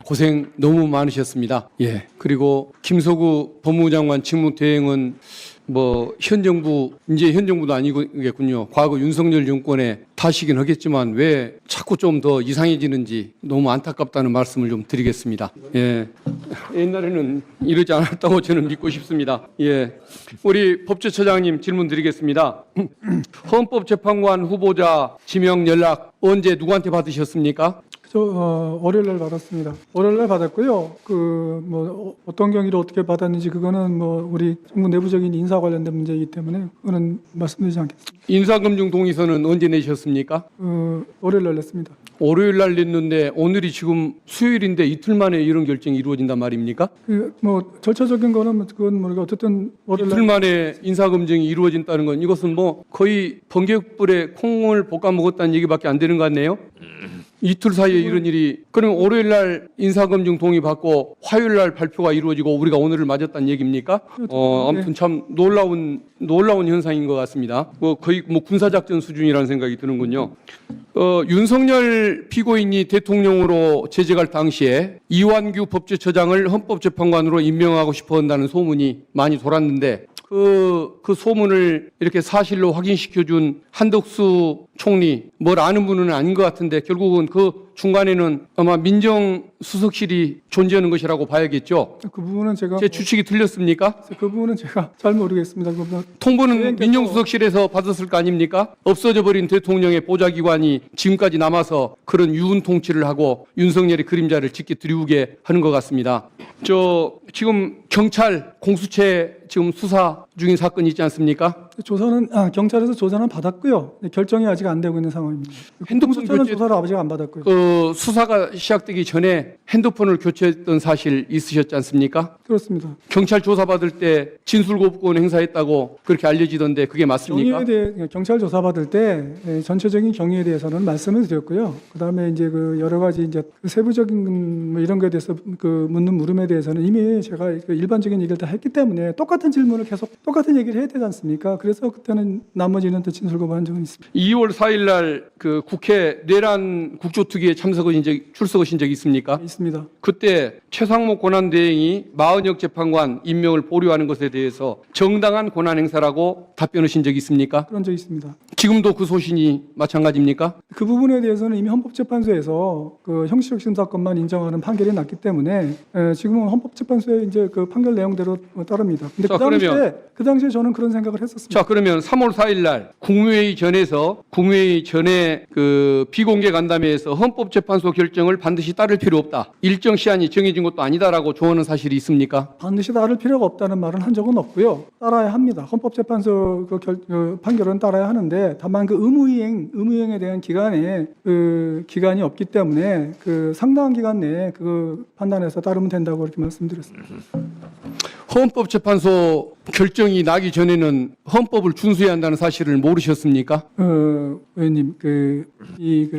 고생 너무 많으셨습니다. 예, 그리고 김서구 법무부 장관 직무대행은 뭐 현 정부도 아니겠군요. 과거 윤석열 정권의 탓이긴 하겠지만 왜 자꾸 좀 더 이상해지는지 너무 안타깝다는 말씀을 좀 드리겠습니다. 예, 옛날에는 이러지 않았다고 저는 믿고 싶습니다. 예, 우리 법제처장님 질문 드리겠습니다. 헌법재판관 후보자 지명 연락 언제 누구한테 받으셨습니까? 월요일 날 받았습니다. 월요일 날 받았고요. 어떤 경위로 어떻게 받았는지 그거는 우리 정부 내부적인 인사 관련된 문제이기 때문에 그거는 말씀드리지 않겠습니다. 인사검증 동의서는 언제 내셨습니까? 월요일 날 냈습니다. 월요일 날 냈는데 오늘이 지금 수요일인데 이틀 만에 이런 결정이 이루어진단 말입니까? 절차적인 거는 그건 모르고 어쨌든 월요일 날 이틀 만에 인사검증이 이루어진다는 건 이것은 뭐 거의 번개불에 콩을 볶아 먹었다는 얘기밖에 안 되는 것 같네요. 이틀 사이에 이런 일이. 그럼 월요일 날 인사검증 동의 받고 화요일 날 발표가 이루어지고 우리가 오늘을 맞았다는 얘기입니까? 아무튼 참 놀라운 현상인 것 같습니다. 거의 군사작전 수준이라는 생각이 드는군요. 윤석열 피고인이 대통령으로 재직할 당시에 이완규 법제처장을 헌법재판관으로 임명하고 싶어 한다는 소문이 많이 돌았는데 그 소문을 이렇게 사실로 확인시켜준 한덕수 총리, 뭘 아는 분은 아닌 것 같은데 결국은 그 중간에는 아마 민정수석실이 존재하는 것이라고 봐야겠죠. 그 부분은 제가 제 추측이 틀렸습니까? 그 부분은 제가 잘 모르겠습니다. 통보는 민정수석실에서 받았을 거 아닙니까? 없어져 버린 대통령의 보좌기관이 지금까지 남아서 그런 유운 통치를 하고 윤석열의 그림자를 짙게 드리우게 하는 것 같습니다. 지금 경찰 공수처 지금 수사 중인 사건이 있지 않습니까? 조사는 경찰에서 조사는 받았고요. 결정이 아직 안 되고 있는 상황입니다. 핸드폰 공수처는 교체 조사를 아직 안 받았고요. 수사가 시작되기 전에 핸드폰을 교체했던 사실 있으셨지 않습니까? 그렇습니다. 경찰 조사받을 때 진술거부권 행사했다고 그렇게 알려지던데 그게 맞습니까? 경위에 대해 경찰 조사 받을 때 전체적인 경위에 대해서는 말씀을 드렸고요. 그다음에 이제 여러 가지 이제 세부적인 이런 거에 대해서 묻는 물음에 대해서는 이미 제가 일반적인 얘기를 다 했기 때문에 똑같은 질문을 계속 똑같은 얘기를 해야 되지 않습니까? 그래서 그때는 나머지는 또 진술거부한 적은 있습니다. 2월 4일 날 국회 내란 국조특위에 출석하신 적이 있습니까? 있습니다. 그때 최상목 권한대행이 마은혁 재판관 임명을 보류하는 것에 대해서 정당한 권한 행사라고 답변하신 적이 있습니까? 그런 적이 있습니다. 지금도 그 소신이 마찬가지입니까? 그 부분에 대해서는 이미 헌법재판소에서 형식적 심사권만 인정하는 판결이 났기 때문에 지금은 헌법재판소의 이제 판결 내용대로 따릅니다. 근데 그 당시에 저는 그런 생각을 했었습니다. 자, 그러면 3월 4일 날 국무회의 전에 비공개 간담회에서 헌법재판소 결정을 반드시 따를 필요 없다. 일정 시한이 정해진 것도 아니다라고 조언한 사실이 있습니까? 반드시 따를 필요가 없다는 말은 한 적은 없고요. 따라야 합니다. 헌법재판소 판결은 따라야 하는데 다만 의무이행에 대한 기간이 없기 때문에 상당한 기간 내에 판단해서 따르면 된다고 그렇게 말씀드렸습니다. 헌법재판소 결정이 나기 전에는 헌법을 준수해야 한다는 사실을 모르셨습니까? 의원님,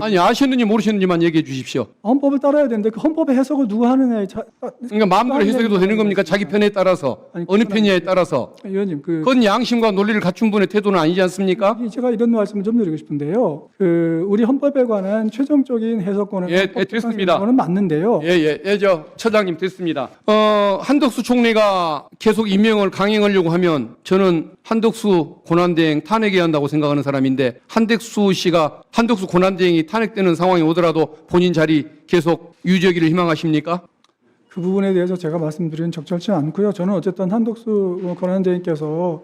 아니 아셨는지 모르셨는지만 얘기해 주십시오. 헌법을 따라야 되는데 그 헌법의 해석을 누가 하느냐에 그러니까 마음대로 해석해도 되는 겁니까? 자기 편에 따라서 어느 편이냐에 따라서. 의원님, 그건 양심과 논리를 갖춘 분의 태도는 아니지 않습니까? 제가 이런 말씀을 좀 드리고 싶은데요. 우리 헌법에 관한 최종적인 해석권은 됐습니다. 헌법재판소는 맞는데요. 처장님 됐습니다. 한덕수 총리가 계속 임명을 강행하려고 하면 저는 한덕수 권한대행 탄핵해야 한다고 생각하는 사람인데 한덕수 권한대행이 탄핵되는 상황이 오더라도 본인 자리 계속 유지하기를 희망하십니까? 그 부분에 대해서 제가 말씀드리는 적절치 않고요. 저는 어쨌든 한덕수 권한대행께서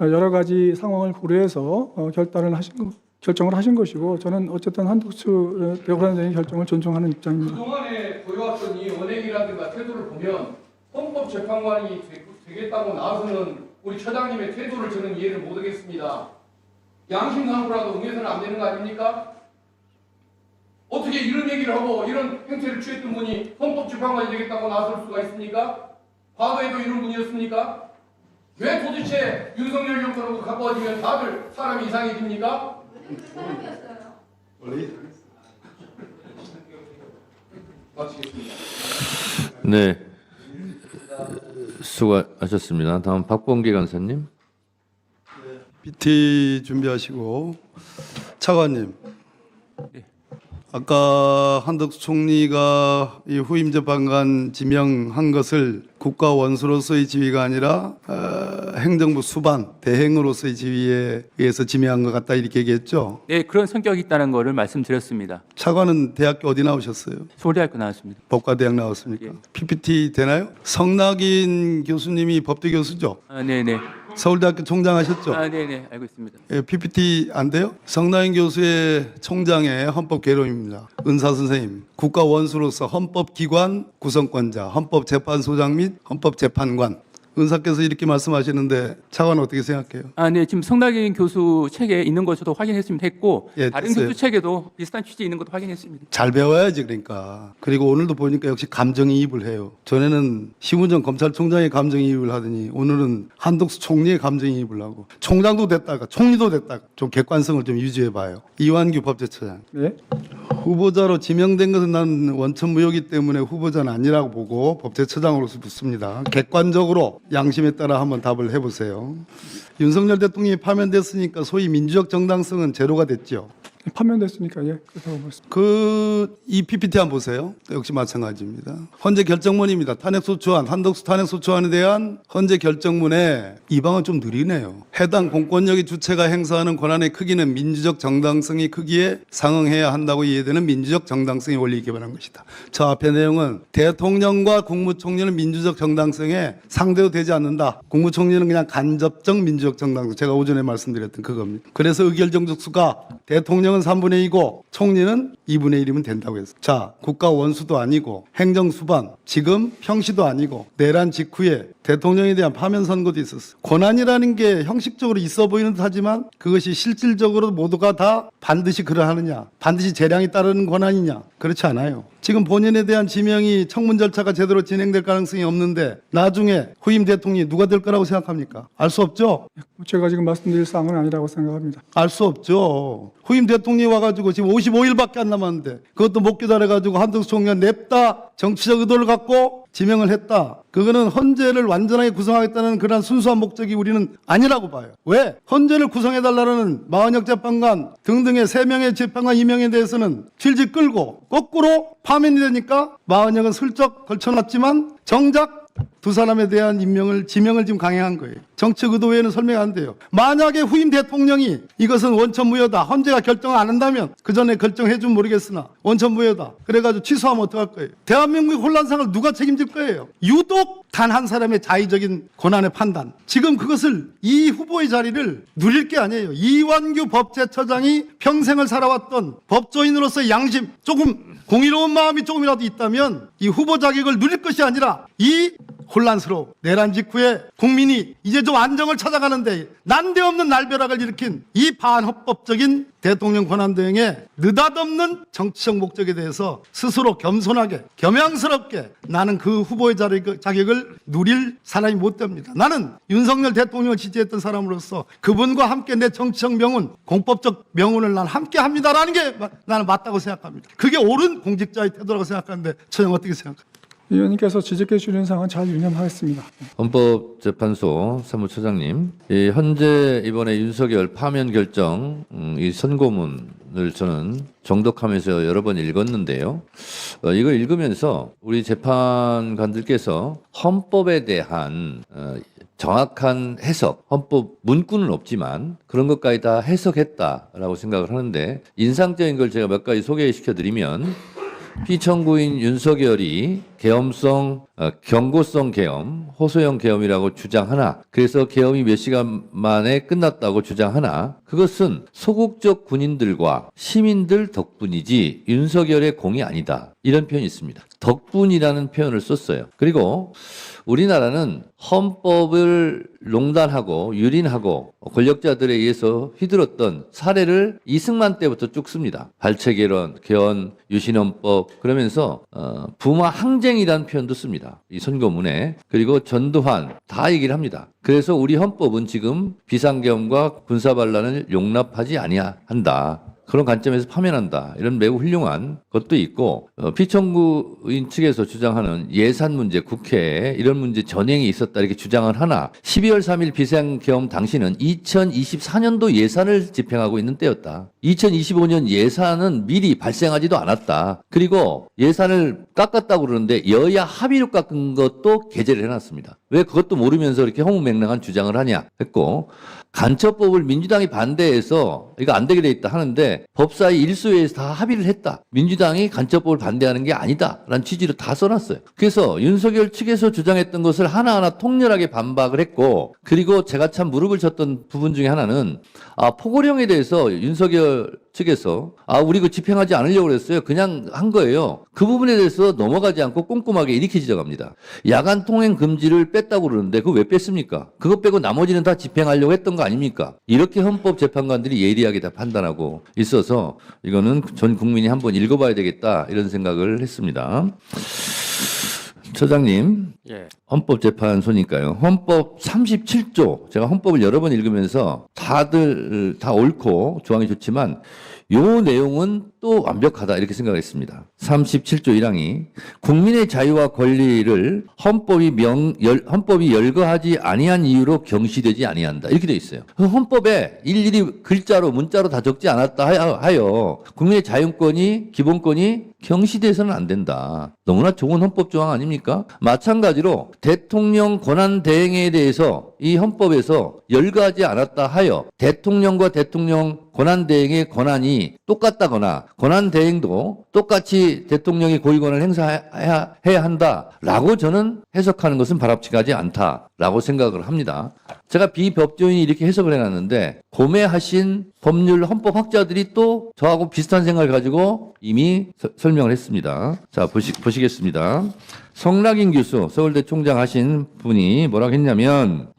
여러 가지 상황을 고려해서 결정을 하신 것이고 저는 어쨌든 한덕수 권한대행의 결정을 존중하는 입장입니다. 그동안에 보여왔던 이 언행이라든가 태도를 보면 헌법재판관이 되겠다고 나서는 우리 처장님의 태도를 저는 이해를 못하겠습니다. 양심상으로라도 응해서는 안 되는 거 아닙니까? 어떻게 이런 얘기를 하고 이런 행태를 취했던 분이 헌법재판관이 되겠다고 나설 수가 있습니까? 과거에도 이런 분이었습니까? 왜 도대체 윤석열 정권하고 가까워지면 다들 사람이 이상해집니까? 마치겠습니다. 네, 수고하셨습니다. 다음 박범계 간사님. PT 준비하시고 차관님. 아까 한덕수 총리가 이 후임 재판관 지명한 것을 국가 원수로서의 지위가 아니라 행정부 수반 대행으로서의 지위에 의해서 지명한 것 같다 이렇게 얘기했죠. 네, 그런 성격이 있다는 거를 말씀드렸습니다. 차관은 대학교 어디 나오셨어요? 서울대학교 나왔습니다. 법과대학 나왔습니까? 예. PPT 되나요? 성낙인 교수님이 법대 교수죠? 네네. 서울대학교 총장 하셨죠? 네네. 알고 있습니다. 예, PPT 안 돼요? 성낙인 교수의 총장의 헌법 개론입니다. 은사 선생님, 국가 원수로서 헌법기관 구성권자, 헌법재판소장 및 헌법재판관. 은사께서 이렇게 말씀하시는데 차관은 어떻게 생각해요? 네. 지금 성낙인 교수 책에 있는 것 저도 했고 예, 다른 됐어요. 교수 책에도 비슷한 취지 있는 것도 확인했습니다. 잘 배워야지 그러니까. 그리고 오늘도 보니까 역시 감정이입을 해요. 전에는 심은정 검찰총장의 감정이입을 하더니 오늘은 한덕수 총리의 감정이입을 하고 총장도 됐다가 총리도 됐다가 좀 객관성을 좀 유지해봐요. 이완규 법제처장. 네. 후보자로 지명된 것은 난 원천무효이기 때문에 후보자는 아니라고 보고 법제처장으로서 묻습니다. 객관적으로 양심에 따라 한번 답을 해보세요. 윤석열 대통령이 파면됐으니까 소위 민주적 정당성은 제로가 됐죠. 파면됐으니까 예, 그렇다고 보습니다. 이 PPT 한번 보세요. 역시 마찬가지입니다. 헌재 결정문입니다. 탄핵소추안, 한덕수 탄핵소추안에 대한 헌재 결정문에 이 방은 좀 느리네요. 해당 공권력의 주체가 행사하는 권한의 크기는 민주적 정당성의 크기에 상응해야 한다고 이해되는 민주적 정당성의 원리에 기반한 것이다. 저 앞의 내용은 대통령과 국무총리는 민주적 정당성에 상대도 되지 않는다. 국무총리는 그냥 간접적 민주적 정당성. 제가 오전에 말씀드렸던 그겁니다. 그래서 의결정족수가 대통령은 3분의 2고 총리는 2분의 1이면 된다고 했어요. 자, 국가 원수도 아니고 행정수반, 지금 평시도 아니고 내란 직후에 대통령에 대한 파면 선고도 있었어요. 권한이라는 게 형식적으로 있어 보이는 듯 하지만 그것이 실질적으로 모두가 다 반드시 그러하느냐, 반드시 재량이 따르는 권한이냐, 그렇지 않아요. 지금 본인에 대한 지명이 청문 절차가 제대로 진행될 가능성이 없는데 나중에 후임 대통령이 누가 될 거라고 생각합니까? 알 수 없죠? 제가 지금 말씀드릴 사항은 아니라고 생각합니다. 알 수 없죠. 후임 대통령이 와가지고 지금 55일밖에 안 남았는데 그것도 못 기다려가지고 한덕수 총리가 냅다 정치적 의도를 갖고 지명을 했다. 그거는 헌재를 완전하게 구성하겠다는 그런 순수한 목적이 우리는 아니라고 봐요. 왜? 헌재를 구성해달라는 마은혁 재판관 등등의 3명의 재판관 임명에 대해서는 질질 끌고 거꾸로 파면이 되니까 마은혁은 슬쩍 걸쳐놨지만 정작 두 사람에 대한 지명을 지금 강행한 거예요. 정책 의도 외에는 설명 안 돼요. 만약에 후임 대통령이 이것은 원천무효다. 헌재가 결정을 안 한다면 그 전에 결정해주면 모르겠으나 원천무효다. 그래가지고 취소하면 어떡할 거예요? 대한민국의 혼란상을 누가 책임질 거예요? 유독 단 한 사람의 자의적인 권한의 판단. 지금 그것을 이 후보의 자리를 누릴 게 아니에요. 이완규 법제처장이 평생을 살아왔던 법조인으로서의 양심, 조금 공의로운 마음이 조금이라도 있다면 이 후보 자격을 누릴 것이 아니라 이 혼란스러워 내란 직후에 국민이 이제 좀 안정을 찾아가는데 난데없는 날벼락을 일으킨 이 반헌법적인 대통령 권한 대행의 느닷없는 정치적 목적에 대해서 스스로 겸손하게 겸양스럽게 나는 그 후보의 자격을 누릴 사람이 못 됩니다. 나는 윤석열 대통령을 지지했던 사람으로서 그분과 함께 내 정치적 명운, 공법적 명운을 난 함께 합니다라는 게 나는 맞다고 생각합니다. 그게 옳은 공직자의 태도라고 생각하는데 처형 어떻게 생각합니까? 의원님께서 지적해 주는 사항은 잘 유념하겠습니다. 헌법재판소 사무처장님, 현재 이번에 윤석열 파면 결정 이 선고문을 저는 정독하면서 여러 번 읽었는데요. 이걸 읽으면서 우리 재판관들께서 헌법에 대한 정확한 해석, 헌법 문구는 없지만 그런 것까지 다 해석했다라고 생각을 하는데 인상적인 걸 제가 몇 가지 소개시켜 드리면 피청구인 윤석열이 계엄성, 경고성 계엄, 호소형 계엄이라고 주장하나, 그래서 계엄이 몇 시간 만에 끝났다고 주장하나, 그것은 소극적 군인들과 시민들 덕분이지 윤석열의 공이 아니다. 이런 표현이 있습니다. 덕분이라는 표현을 썼어요. 그리고 우리나라는 헌법을 농단하고 유린하고 권력자들에 의해서 휘둘렀던 사례를 이승만 때부터 쭉 씁니다. 발췌개헌, 개헌, 유신헌법 그러면서 부마 항쟁이라는 표현도 씁니다. 이 선거문에. 그리고 전두환 다 얘기를 합니다. 그래서 우리 헌법은 지금 비상계엄과 군사반란을 용납하지 아니한다. 그런 관점에서 파면한다. 이런 매우 훌륭한 것도 있고 피청구인 측에서 주장하는 예산 문제, 국회에 이런 문제 전행이 있었다 이렇게 주장을 하나 12월 3일 비상계엄 당시는 2024년도 예산을 집행하고 있는 때였다. 2025년 예산은 미리 발생하지도 않았다. 그리고 예산을 깎았다고 그러는데 여야 합의로 깎은 것도 게재를 해놨습니다. 왜 그것도 모르면서 이렇게 허무맹랑한 주장을 하냐 했고 간첩법을 민주당이 반대해서 이거 안 되게 돼 있다 하는데 법사위 일소회에서 다 합의를 했다. 민주당이 간첩법을 반대하는 게 아니다. 라는 취지로 다 써놨어요. 그래서 윤석열 측에서 주장했던 것을 하나하나 통렬하게 반박을 했고 그리고 제가 참 무릎을 쳤던 부분 중에 하나는 포고령에 대해서 윤석열 측에서 우리 그 집행하지 않으려고 그랬어요. 그냥 한 거예요. 그 부분에 대해서 넘어가지 않고 꼼꼼하게 이렇게 지적합니다. 야간 통행 금지를 뺐다고 그러는데 그거 왜 뺐습니까? 그거 빼고 나머지는 다 집행하려고 했던 거 아닙니까? 이렇게 헌법재판관들이 예리하게 다 판단하고 있어서 이거는 전 국민이 한번 읽어봐야 되겠다 이런 생각을 했습니다. 처장님, 헌법재판소니까요. 헌법 37조, 제가 헌법을 여러 번 읽으면서 다들 다 옳고 조항이 좋지만 요 내용은 또 완벽하다 이렇게 생각했습니다. 37조 1항이 국민의 자유와 권리를 헌법이 열거하지 아니한 이유로 경시되지 아니한다 이렇게 돼 있어요. 헌법에 일일이 글자로 문자로 다 적지 않았다 하여 국민의 자유권이 기본권이 경시돼서는 안 된다. 너무나 좋은 헌법 조항 아닙니까? 마찬가지로 대통령 권한 대행에 대해서 이 헌법에서 열거하지 않았다 하여 대통령과 대통령 권한 대행의 권한이 똑같다거나 권한 대행도 똑같이 대통령이 고위권을 행사해야 한다라고 저는 해석하는 것은 바람직하지 않다라고 생각을 합니다. 제가 비법조인이 이렇게 해석을 해놨는데 고매하신 법률 헌법학자들이 또 저하고 비슷한 생각을 가지고 이미 설명을 했습니다. 자 보시겠습니다. 성락인 교수 서울대 총장 하신 분이 뭐라고 했냐면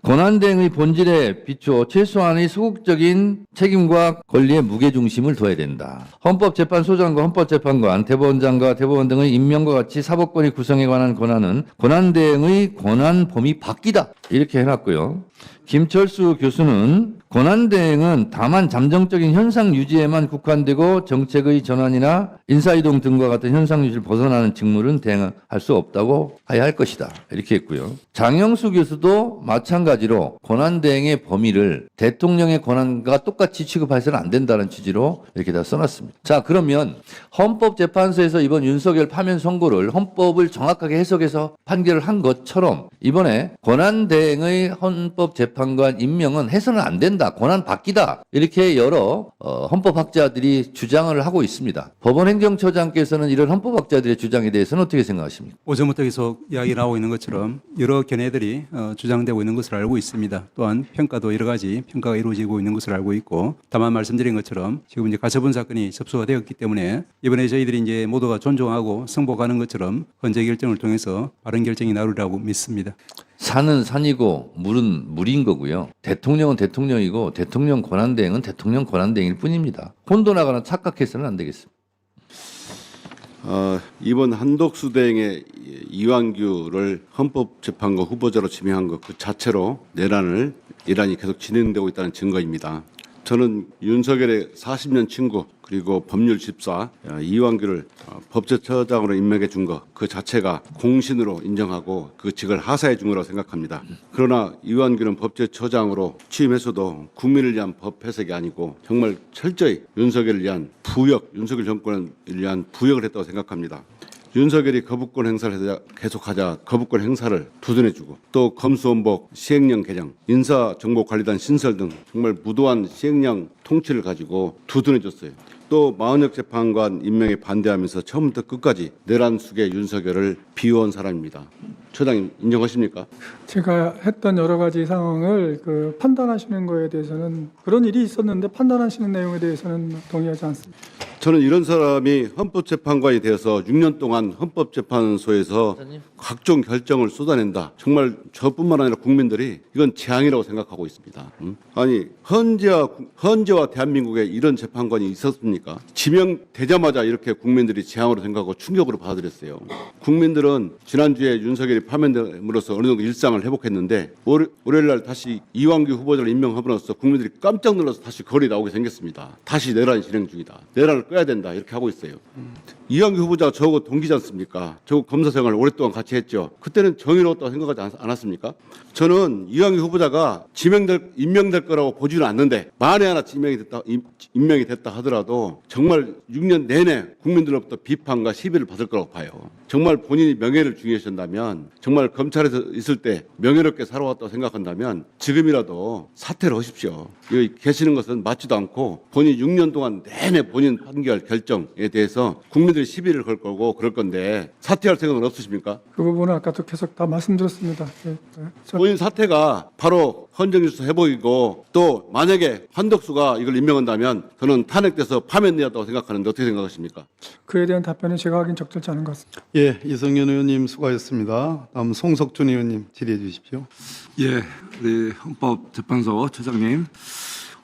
권한대행의 본질에 비추어 최소한의 소극적인 책임과 권리의 무게중심을 둬야 된다. 헌법재판소장과 헌법재판관, 대법원장과 대법원 등의 임명과 같이 사법권의 구성에 관한 권한은 권한대행의 권한 범위 밖이다. 이렇게 해놨고요. 김철수 교수는 권한대행은 다만 잠정적인 현상 유지에만 국한되고 정책의 전환이나 인사이동 등과 같은 현상 유지를 벗어나는 직무는 대행할 수 없다고 해야 할 것이다. 이렇게 했고요. 장영수 교수도 마찬가지로 권한대행의 범위를 대통령의 권한과 똑같이 취급해서는 안 된다는 취지로 이렇게 다 써놨습니다. 자, 그러면 헌법재판소에서 이번 윤석열 파면 선고를 헌법을 정확하게 해석해서 판결을 한 것처럼 이번에 권한대행의 헌법재판관 임명은 해서는 안 된다. 권한 바뀌다. 이렇게 여러 헌법학자들이 주장을 하고 있습니다. 법원행정처장께서는 이런 헌법학자들의 주장에 대해서는 어떻게 생각하십니까? 오전부터 계속 이야기 나오고 있는 것처럼 여러 견해들이 주장되고 있는 것을 알고 있습니다. 또한 평가도 여러 가지 평가가 이루어지고 있는 것을 알고 있고 다만 말씀드린 것처럼 지금 이제 가처분 사건이 접수가 되었기 때문에 이번에 저희들이 이제 모두가 존중하고 승복하는 것처럼 헌재 결정을 통해서 바른 결정이 나오리라고 믿습니다. 산은 산이고 물은 물인 거고요. 대통령은 대통령이고 대통령 권한대행은 대통령 권한대행일 뿐입니다. 혼돈하거나 착각해서는 안 되겠습니다. 이번 한독수 대행의 이완규를 헌법재판관 후보자로 지명한 것 그 자체로 내란이 계속 진행되고 있다는 증거입니다. 저는 윤석열의 40년 친구 그리고 법률 집사 이완규를 법제처장으로 임명해 준 것 그 자체가 공신으로 인정하고 그 직을 하사해 준 거라고 생각합니다. 그러나 이완규는 법제처장으로 취임해서도 국민을 위한 법 해석이 아니고 정말 철저히 윤석열을 위한 윤석열 정권을 위한 부역을 했다고 생각합니다. 윤석열이 거부권 행사를 계속하자 거부권 행사를 두둔해주고 또 검수원복, 시행령 개정, 인사정보관리단 신설 등 정말 무도한 시행령 통치를 가지고 두둔해줬어요. 또 마은혁 재판관 임명에 반대하면서 처음부터 끝까지 내란 속의 윤석열을 비워온 사람입니다. 처장님 인정하십니까? 제가 했던 여러 가지 상황을 판단하시는 거에 대해서는 그런 일이 있었는데 판단하시는 내용에 대해서는 동의하지 않습니다. 저는 이런 사람이 헌법재판관이 되어서 6년 동안 헌법재판소에서 각종 결정을 쏟아낸다. 정말 저뿐만 아니라 국민들이 이건 재앙이라고 생각하고 있습니다. 아니 헌재와 대한민국에 이런 재판관이 있었습니까? 지명되자마자 이렇게 국민들이 재앙으로 생각하고 충격으로 받아들였어요. 국민들은 지난주에 윤석열이 파면됨으로써 어느 정도 일상을 회복했는데 월요일날 다시 이완규 후보자를 임명함으로써 국민들이 깜짝 놀라서 다시 거리에 나오게 생겼습니다. 다시 내란이 진행 중이다. 내란을 꺼야 된다. 이렇게 하고 있어요. 이완규 후보자가 저하고 동기지 않습니까? 저하고 검사 생활을 오랫동안 같이 했죠. 그때는 정의로웠다고 생각하지 않았습니까? 저는 이완규 후보자가 임명될 거라고 보지는 않는데 만에 하나 임명이 됐다 하더라도 정말 6년 내내 국민들로부터 비판과 시비를 받을 거라고 봐요. 정말 본인이 명예를 중요하신다면 정말 검찰에서 있을 때 명예롭게 살아왔다고 생각한다면 지금이라도 사퇴를 하십시오. 여기 계시는 것은 맞지도 않고 본인 6년 동안 내내 본인 판결 결정에 대해서 국민들이 시비를 걸 거고 그럴 건데 사퇴할 생각은 없으십니까? 그 부분은 아까도 계속 다 말씀드렸습니다. 본인 사퇴가 바로 헌정질서 회복이고 또 만약에 한덕수가 이걸 임명한다면 저는 탄핵돼서 파면되었다고 생각하는데 어떻게 생각하십니까? 그에 대한 답변은 제가 하긴 적절치 않은 것 같습니다. 예, 이성윤 의원님 수고하셨습니다. 다음 송석준 의원님 질의해 주십시오. 예, 우리 헌법재판소 처장님.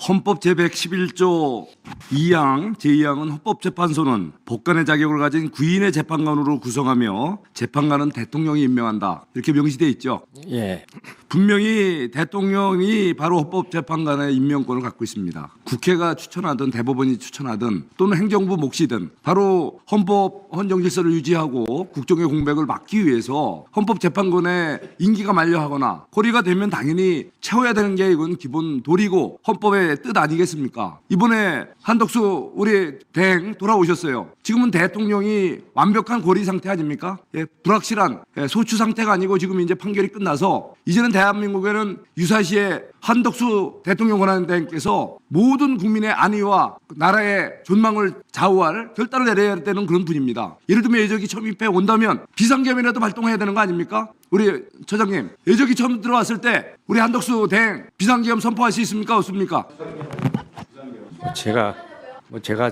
헌법 제111조 2항 제2항은 헌법재판소는 법관의 자격을 가진 구인의 재판관으로 구성하며 재판관은 대통령이 임명한다. 이렇게 명시되어 있죠. 예. 분명히 대통령이 바로 헌법재판관의 임명권을 갖고 있습니다. 국회가 추천하든 대법원이 추천하든 또는 행정부 몫이든 바로 헌정질서를 유지하고 국정의 공백을 막기 위해서 헌법재판관의 임기가 만료하거나 고리가 되면 당연히 채워야 되는 게 이건 기본 도리고 헌법의 뜻 아니겠습니까? 이번에 한덕수 우리 대행 돌아오셨어요. 지금은 대통령이 완벽한 고리 상태 아닙니까? 예, 불확실한 소추 상태가 아니고 지금 이제 판결이 끝나서 이제는 대한민국에는 유사시에 한덕수 대통령 권한대행께서 모든 국민의 안위와 나라의 존망을 좌우할 결단을 내려야 되는 그런 분입니다. 예를 들면 예적이 초입해 온다면 비상계엄이라도 발동해야 되는 거 아닙니까? 우리 처장님, 예적이 처음 들어왔을 때 우리 한덕수 대행 비상계엄 선포할 수 있습니까? 없습니까? 제가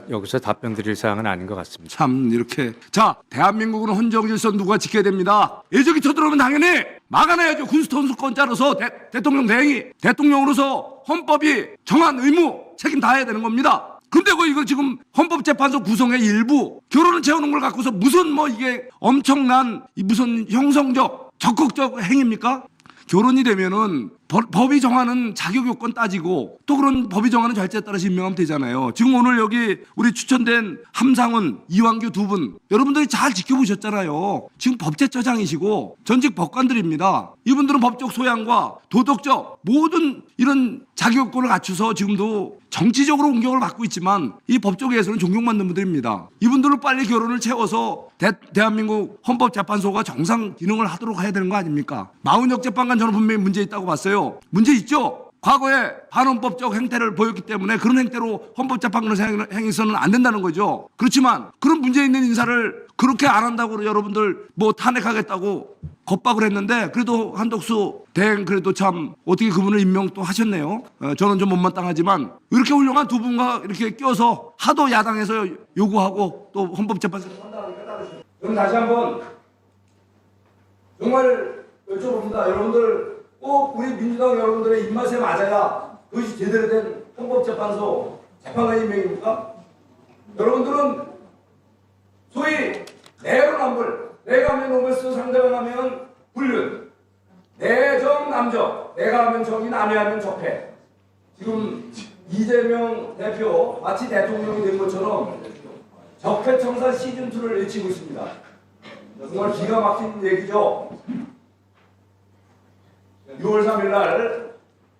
여기서 답변 드릴 사항은 아닌 것 같습니다. 참 이렇게 자 대한민국은 헌정질서 누가 지켜야 됩니다. 예적이 쳐들어오면 당연히 막아내야죠. 군수통수권자로서 대통령 대행이 대통령으로서 헌법이 정한 의무 책임 다해야 되는 겁니다. 근데 이거 지금 헌법재판소 구성의 일부 결혼을 채우는 걸 갖고서 무슨 이게 엄청난 무슨 형성적 적극적 행위입니까? 결혼이 되면은 법이 정하는 자격 요건 따지고 또 그런 법이 정하는 절차에 따라서 임명하면 되잖아요. 지금 오늘 여기 우리 추천된 함상훈, 이완규 두 분 여러분들이 잘 지켜보셨잖아요. 지금 법제처장이시고 전직 법관들입니다. 이분들은 법적 소양과 도덕적 모든 이런 자격 요건을 갖춰서 지금도 정치적으로 공격을 받고 있지만 이 법조계에서는 존경받는 분들입니다. 이분들을 빨리 결혼을 채워서 대한민국 헌법재판소가 정상 기능을 하도록 해야 되는 거 아닙니까? 마은혁 재판관 저는 분명히 문제 있다고 봤어요. 문제 있죠? 과거에 반헌법적 행태를 보였기 때문에 그런 행태로 헌법재판관을 행해서는 안 된다는 거죠. 그렇지만 그런 문제 있는 인사를 그렇게 안 한다고 여러분들 탄핵하겠다고 겁박을 했는데 그래도 한덕수 대행 그래도 참 어떻게 그분을 임명 또 하셨네요. 저는 좀 못마땅하지만 이렇게 훌륭한 두 분과 이렇게 껴서 하도 야당에서 요구하고 또 헌법재판소에서 판단하니까 따르시죠. 그럼 다시 한번 정말 여쭤봅니다. 여러분들 꼭 우리 민주당 여러분들의 입맛에 맞아야 그것이 제대로 된 헌법재판소 재판관 임명입니까? 여러분들은 소위 내로남불, 내가 하면 노벨스 상대방 하면 불륜, 내정남적, 내가 하면 정의, 남이 하면 적폐. 지금 이재명 대표 마치 대통령이 된 것처럼 적폐청산 시즌2를 외치고 있습니다. 정말 기가 막힌 얘기죠. 6월 3일 날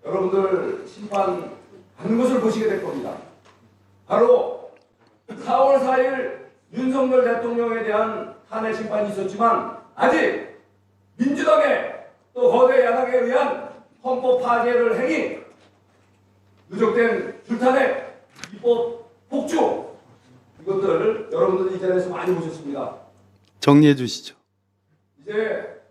여러분들 심판 받는 것을 보시게 될 겁니다. 바로 4월 4일 윤석열 대통령에 대한 탄핵 심판이 있었지만 아직 민주당의 또 거대 야당에 의한 헌법 파괴를 행위, 누적된 줄탄핵, 입법 폭주 이것들 여러분들 이 자리에서 많이 보셨습니다. 정리해 주시죠. 이제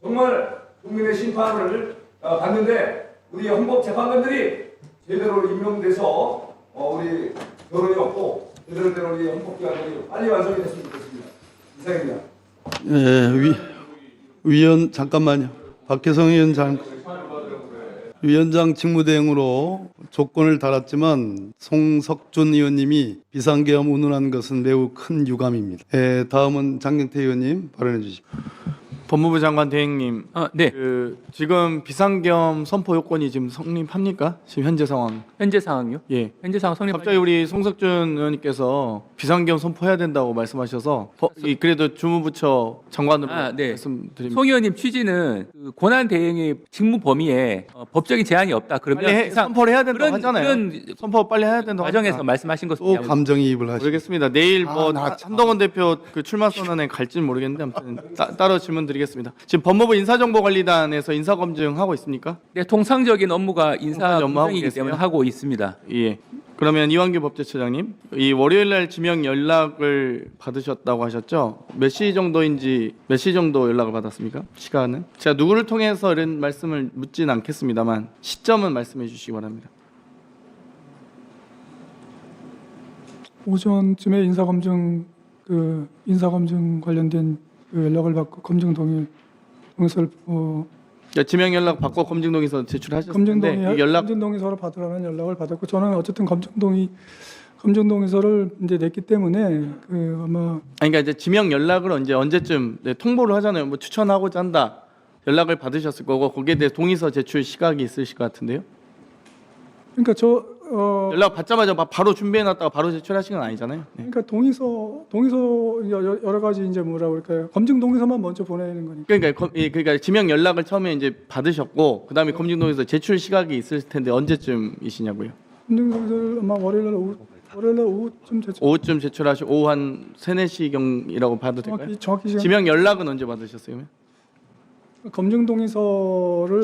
정말 국민의 심판을 받는데 우리 헌법재판관들이 제대로 임명돼서 우리 결혼이 없고 제대로 우리 헌법기관들이 빨리 완성이 됐으면 좋겠습니다. 이상입니다. 위원 잠깐만요. 박혜성 위원장 직무대행으로 조건을 달았지만 송석준 의원님이 비상계엄 운운한 것은 매우 큰 유감입니다. 다음은 장경태 의원님 발언해 주십시오. 법무부 장관 대행님, 네. 지금 비상계엄 선포 요건이 지금 성립합니까? 지금 현재 상황. 현재 상황요? 예. 현재 상황 성립. 갑자기 우리 송석준 의원님께서 비상계엄 선포해야 된다고 말씀하셔서 그래도 주무부처 장관으로 네. 말씀드립니다. 송 의원님 취지는 그 고난 대행의 직무 범위에 법적인 제한이 없다. 그러면 빨리 선포를 해야 된다고 하잖아요. 그런 선포 빨리 해야 된다고 과정에서 하니까. 말씀하신 것을 또 감정이입을 하시죠. 모르겠습니다. 내일 뭐 나 한동훈 대표 그 출마 선언에 갈지는 모르겠는데 아무튼 따로 질문드리겠습니다. 지금 법무부 인사정보관리단에서 인사검증 하고 있습니까? 네, 통상적인 업무가 인사 업무 하고 검증이기 계세요? 때문에 하고 있습니다. 예. 그러면 이완규 법제처장님, 이 월요일 날 지명 연락을 받으셨다고 하셨죠? 몇 시 정도 연락을 받았습니까? 시간은? 제가 누구를 통해서 이런 말씀을 묻진 않겠습니다만 시점은 말씀해 주시기 바랍니다. 오전쯤에 인사검증 관련된 그 연락을 받고 검증 동의 동의서를 그러니까 지명 연락 받고 검증 동의서 제출하셨는데 검증 동의서를 받으라는 연락을 받았고 저는 어쨌든 검증 동의서를 이제 냈기 때문에 그 아마 아니 그러니까 이제 지명 연락을 언제쯤 통보를 하잖아요. 뭐 추천하고자 한다. 연락을 받으셨을 거고 거기에 대해 동의서 제출 시각이 있으실 것 같은데요. 그러니까 연락 받자마자 바로 준비해놨다가 바로 제출하신 건 아니잖아요. 네. 그러니까 동의서 여러 가지 이제 뭐라 그럴까요? 검증 동의서만 먼저 보내는 거니까. 그러니까 지명 연락을 처음에 이제 받으셨고 그다음에 검증 동의서 제출 시각이 있을 텐데 언제쯤이시냐고요? 검증 동의서를 아마 월요일 날 오후쯤 오후쯤 제출하시고 오후 한 3, 4시경이라고 봐도 될까요? 정확히 시간. 지명 연락은 언제 받으셨어요? 그러면? 검증 동의서를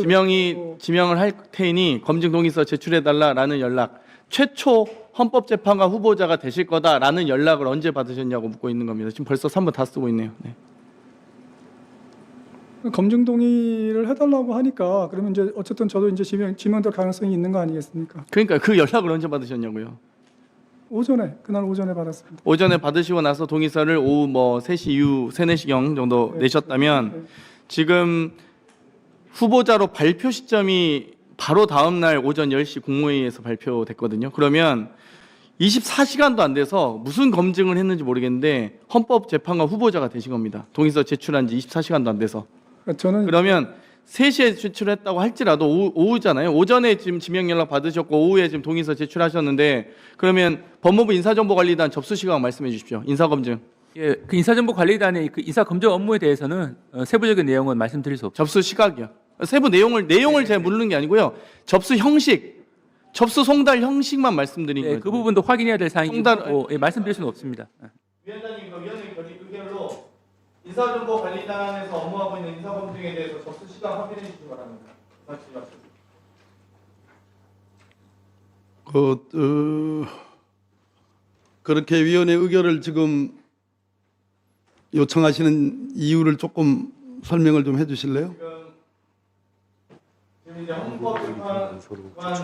지명을 할 테니 검증 동의서 제출해 달라라는 연락, 최초 헌법재판관 후보자가 되실 거다라는 연락을 언제 받으셨냐고 묻고 있는 겁니다. 지금 벌써 3분 다 쓰고 있네요. 네. 검증 동의를 해달라고 하니까 그러면 이제 어쨌든 저도 이제 지명될 가능성이 있는 거 아니겠습니까? 그러니까 그 연락을 언제 받으셨냐고요? 그날 오전에 받았습니다. 오전에 받으시고 나서 동의서를 오후 뭐 3시 이후 3, 4시경 정도 내셨다면 지금 후보자로 발표 시점이 바로 다음 날 오전 10시 국무회의에서 발표됐거든요. 그러면 24시간도 안 돼서 무슨 검증을 했는지 모르겠는데 헌법재판관 후보자가 되신 겁니다. 동의서 제출한 지 24시간도 안 돼서. 그러면 3시에 제출했다고 할지라도 오후잖아요. 오전에 지금 지명 연락 받으셨고 오후에 지금 동의서 제출하셨는데 그러면 법무부 인사정보관리단 접수 시각 말씀해 주십시오. 인사검증. 예, 그 인사정보관리단의 그 인사검증 업무에 대해서는 세부적인 내용은 말씀드릴 수 없습니다. 접수 시각이요. 세부 내용을 제가 모르는 게 아니고요. 접수 형식, 접수 송달 형식만 말씀드린 거예요. 그 부분도 확인해야 될 사항이고 말씀드릴 수는 없습니다. 위원장님, 위원장님 의견으로 인사정보관리단에서 업무하고 있는 인사검증에 대해서 접수 시각 확인해 주시기 바랍니다. 그렇게 위원회 의결을 지금 요청하시는 이유를 조금 설명을 좀 해주실래요? 지금 이제 헌법재판관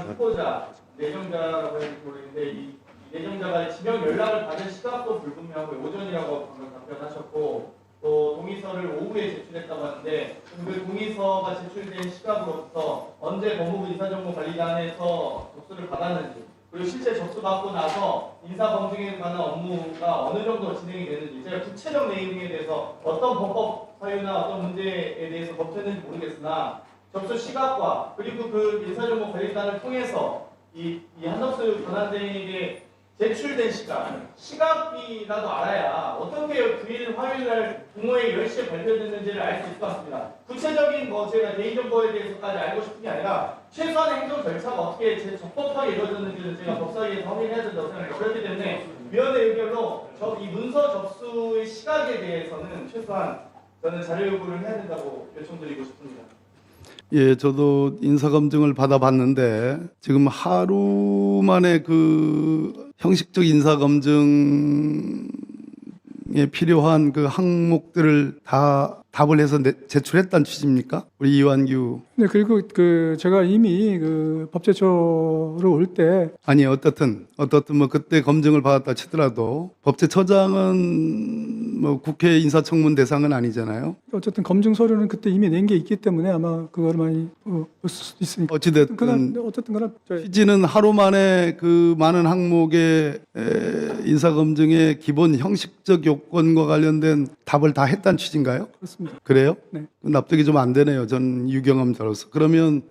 후보자 내정자라고 해서 모르겠는데 이 내정자가 지명 연락을 받은 시각도 불분명하고 오전이라고 방금 답변하셨고 또 동의서를 오후에 제출했다고 하는데 그 동의서가 제출된 시각으로부터 언제 법무부 인사정보관리단에서 접수를 받았는지 그리고 실제 접수받고 나서 인사검증에 관한 업무가 어느 정도 진행이 되는지 제가 구체적 내용에 대해서 어떤 법법 사유나 어떤 문제에 대해서 검토했는지 모르겠으나 접수 시각과 그리고 그 인사정보관리단을 통해서 이 한덕수 권한대행에게 제출된 시각이라도 알아야 어떻게 9일 화요일 날 국무회의 10시에 발표됐는지를 알 수 있을 것 같습니다. 구체적인 제가 개인정보에 대해서까지 알고 싶은 게 아니라 최소한의 행정 절차가 어떻게 적법하게 이루어졌는지를 제가 법사위에서 확인해야 된다고 생각합니다. 그렇기 때문에 위원회 의견로 이 문서 접수의 시각에 대해서는 최소한 저는 자료 요구를 해야 된다고 요청드리고 싶습니다. 예, 저도 인사검증을 받아봤는데 지금 하루 만에 그 형식적 인사검증에 필요한 그 항목들을 다 답을 해서 제출했다는 취지입니까? 우리 이완규. 네, 그리고 제가 이미 법제처로 올 때 아니 어떻든 뭐 그때 검증을 받았다 치더라도 법제처장은 뭐 국회 인사청문 대상은 아니잖아요. 어쨌든 검증 서류는 그때 이미 낸 게 있기 때문에 아마 그거를 많이 볼 수도 있으니까. 어찌됐든 취지는 하루 만에 그 많은 항목의 인사검증의 기본 형식적 요건과 관련된 답을 다 했다는 취지인가요? 그렇습니다. 그래요? 네. 납득이 좀 안 되네요. 전 유경험자로서. 그러면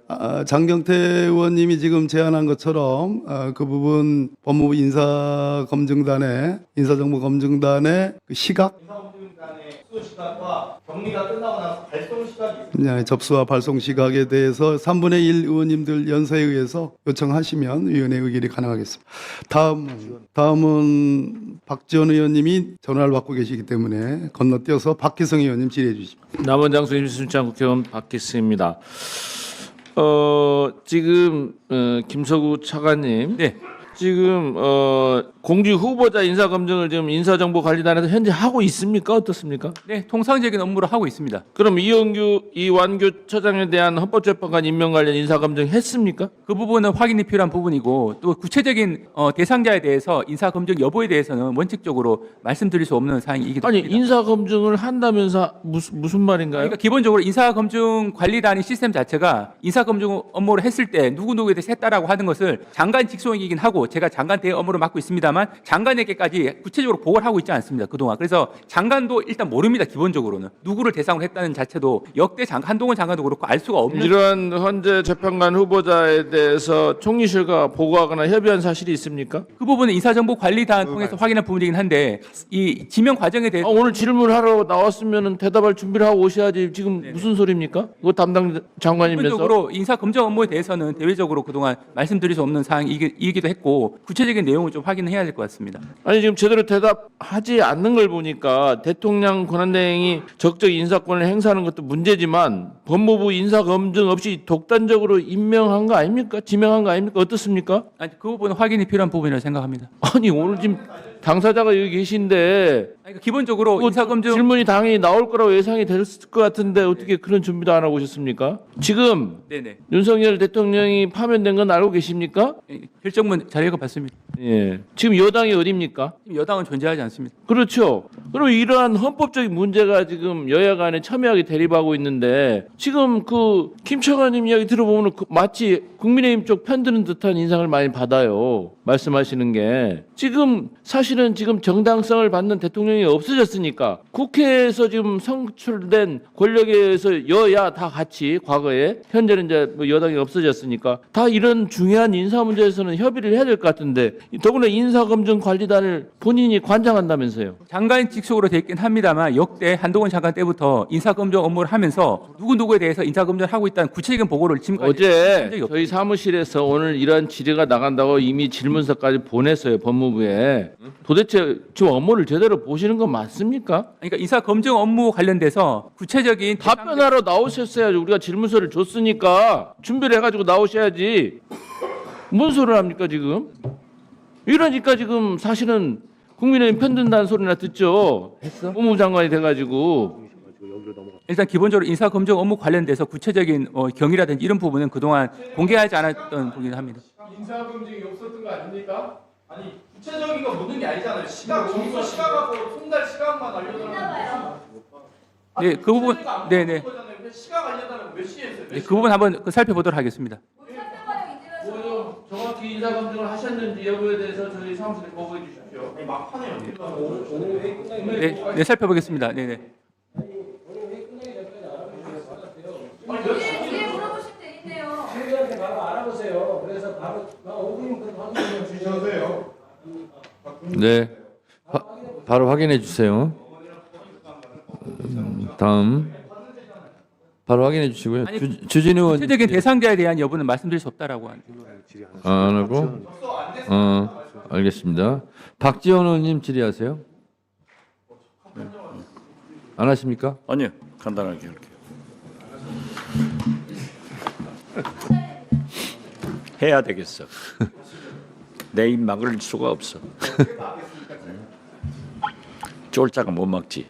장경태 의원님이 지금 제안한 것처럼 그 부분 법무부 인사검증단의 인사정보검증단의 그 시각 인사검증단의 수수 시각과 격리가 끝나고 나서 발송 시각이 있습니다. 네, 접수와 발송 시각에 대해서 3분의 1 의원님들 연서에 의해서 요청하시면 위원회 의결이 가능하겠습니다. 다음은 박지원 의원님이 전화를 받고 계시기 때문에 건너뛰어서 박희성 의원님 질의해 주십시오. 남원장수 임시순창 국회의원 박기스입니다. 지금 김서구 차관님, 네. 지금 공직 후보자 인사 검증을 지금 인사정보관리단에서 현재 하고 있습니까? 어떻습니까? 네, 통상적인 업무를 하고 있습니다. 그럼 이완규 처장에 대한 헌법재판관 임명 관련 인사 검증 했습니까? 그 부분은 확인이 필요한 부분이고 또 구체적인 대상자에 대해서 인사 검증 여부에 대해서는 원칙적으로 말씀드릴 수 없는 사항이기도 아니 합니다. 인사 검증을 한다면서 무슨 말인가요? 그러니까 기본적으로 인사검증관리단의 시스템 자체가 인사검증 업무를 했을 때 누구누구에 대해서 했다라고 하는 것을 장관 직속이긴 하고 제가 장관 대행 업무를 맡고 있습니다만 장관에게까지 구체적으로 보고를 하고 있지 않습니다. 그동안. 그래서 장관도 일단 모릅니다. 기본적으로는. 누구를 대상으로 했다는 자체도 역대 한동훈 장관도 그렇고 알 수가 없는. 이러한 헌재 재판관 후보자에 대해서 총리실과 보고하거나 협의한 사실이 있습니까? 그 부분은 인사정보관리단 통해서 확인한 부분이긴 한데 이 지명 과정에 대해서 오늘 질문하러 나왔으면 대답할 준비를 하고 오셔야지 지금 무슨 소리입니까? 그거 담당 장관이면서. 기본적으로 인사검증 업무에 대해서는 대외적으로 그동안 말씀드릴 수 없는 사항이기도 했고 구체적인 내용을 좀 확인해야 될 것 같습니다. 아니 지금 제대로 대답하지 않는 걸 보니까 대통령 권한대행이 적적 인사권을 행사하는 것도 문제지만 법무부 인사검증 없이 독단적으로 임명한 거 아닙니까? 지명한 거 아닙니까? 어떻습니까? 아니 그 부분은 확인이 필요한 부분이라고 생각합니다. 아니 오늘 지금 당사자가 여기 계신데 그러니까 기본적으로 인사검증 질문이 당연히 나올 거라고 예상이 됐을 것 같은데 어떻게 그런 준비도 안 하고 오셨습니까? 지금 네네. 윤석열 대통령이 파면된 건 알고 계십니까? 결정문 잘 읽어봤습니다. 예. 지금 여당이 어딥니까? 지금 여당은 존재하지 않습니다. 그렇죠. 그럼 이러한 헌법적인 문제가 지금 여야 간에 첨예하게 대립하고 있는데 지금 그 김 차관님 이야기 들어보면 마치 국민의힘 쪽 편드는 듯한 인상을 많이 받아요. 말씀하시는 게 지금 사실은 지금 정당성을 받는 대통령이 없어졌으니까 국회에서 지금 성출된 권력에서 여야 다 같이 과거에 현재는 이제 뭐 여당이 없어졌으니까 다 이런 중요한 인사 문제에서는 협의를 해야 될 것 같은데 더구나 인사검증관리단을 본인이 관장한다면서요. 장관 직속으로 돼 있긴 합니다만 역대 한동훈 장관 때부터 인사검증 업무를 하면서 누구누구에 대해서 인사검증을 하고 있다는 구체적인 보고를 지금까지 어제 저희 사무실에서 오늘 이런 질의가 나간다고 이미 질문서까지 보냈어요. 법무부에. 도대체 지금 업무를 제대로 보시는 건 맞습니까? 그러니까 인사검증 업무 관련돼서 구체적인 답변하러 나오셨어야지. 우리가 질문서를 줬으니까 준비를 해가지고 나오셔야지. 뭔 소리를 합니까 지금? 이러니까 지금 사실은 국민의힘 편든다는 소리나 듣죠. 법무부 장관이 돼가지고. 일단 기본적으로 인사검증 업무 관련돼서 구체적인 경위라든지 이런 부분은 그동안 공개하지 않았던 부분이긴 합니다. 인사검증이 없었던 거 아닙니까? 아니 구체적인 거 묻는 게 아니잖아요. 시각, 점수 시각하고 송달 시각만 알려달라는 네, 그 부분, 네네. 시각 알려달라고 몇 시에 했어요? 네, 그 부분 한번 살펴보도록 하겠습니다. 뭐 정확히 인사검증을 하셨는지 여부에 대해서 저희 사무실에 보고해 주십시오. 막판에 네, 살펴보겠습니다. 네네. 뒤에 물어보시면 되겠네요. 저희한테 바로 알아보세요. 그래서 바로 5분이면 확인해 주셔도 네. 바로 확인해 주세요. 다음. 바로 확인해 주시고요. 주진우 의원. 구체적인 대상자에 대한 여부는 말씀드릴 수 없다라고 하는. 안 하고? 알겠습니다. 박지원 의원님 질의하세요. 안 하십니까? 아니요. 간단하게 할게요. 해야 되겠어. 내 입 막을 수가 없어. 쫄자가 못 막지.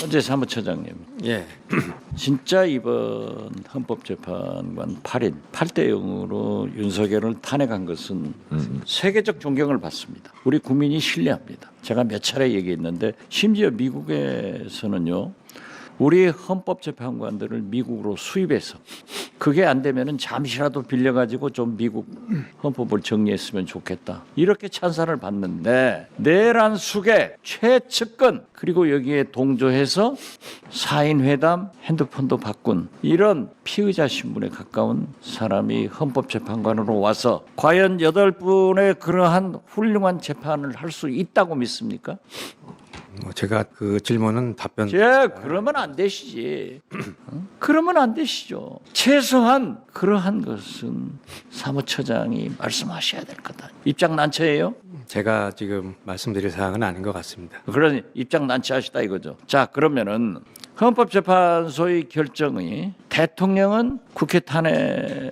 헌재 사무처장님, 예. 진짜 이번 헌법재판관 8인 8대 0으로 윤석열을 탄핵한 것은 세계적 존경을 받습니다. 우리 국민이 신뢰합니다. 제가 몇 차례 얘기했는데 심지어 미국에서는요. 우리 헌법재판관들을 미국으로 수입해서 그게 안 되면은 잠시라도 빌려가지고 좀 미국 헌법을 정리했으면 좋겠다. 이렇게 찬사를 받는데 내란 수계 최측근 그리고 여기에 동조해서 4인 회담 핸드폰도 바꾼 이런 피의자 신분에 가까운 사람이 헌법재판관으로 와서 과연 8분의 그러한 훌륭한 재판을 할 수 있다고 믿습니까? 제가 그 질문은 답변. 그러면 안 되시지. 그러면 안 되시죠. 최소한 그러한 것은 사무처장이 말씀하셔야 될 거다. 입장 난처해요? 제가 지금 말씀드릴 사항은 아닌 것 같습니다. 그러니 입장 난처하시다 이거죠. 자, 그러면은 헌법재판소의 결정이 대통령은 국회 탄핵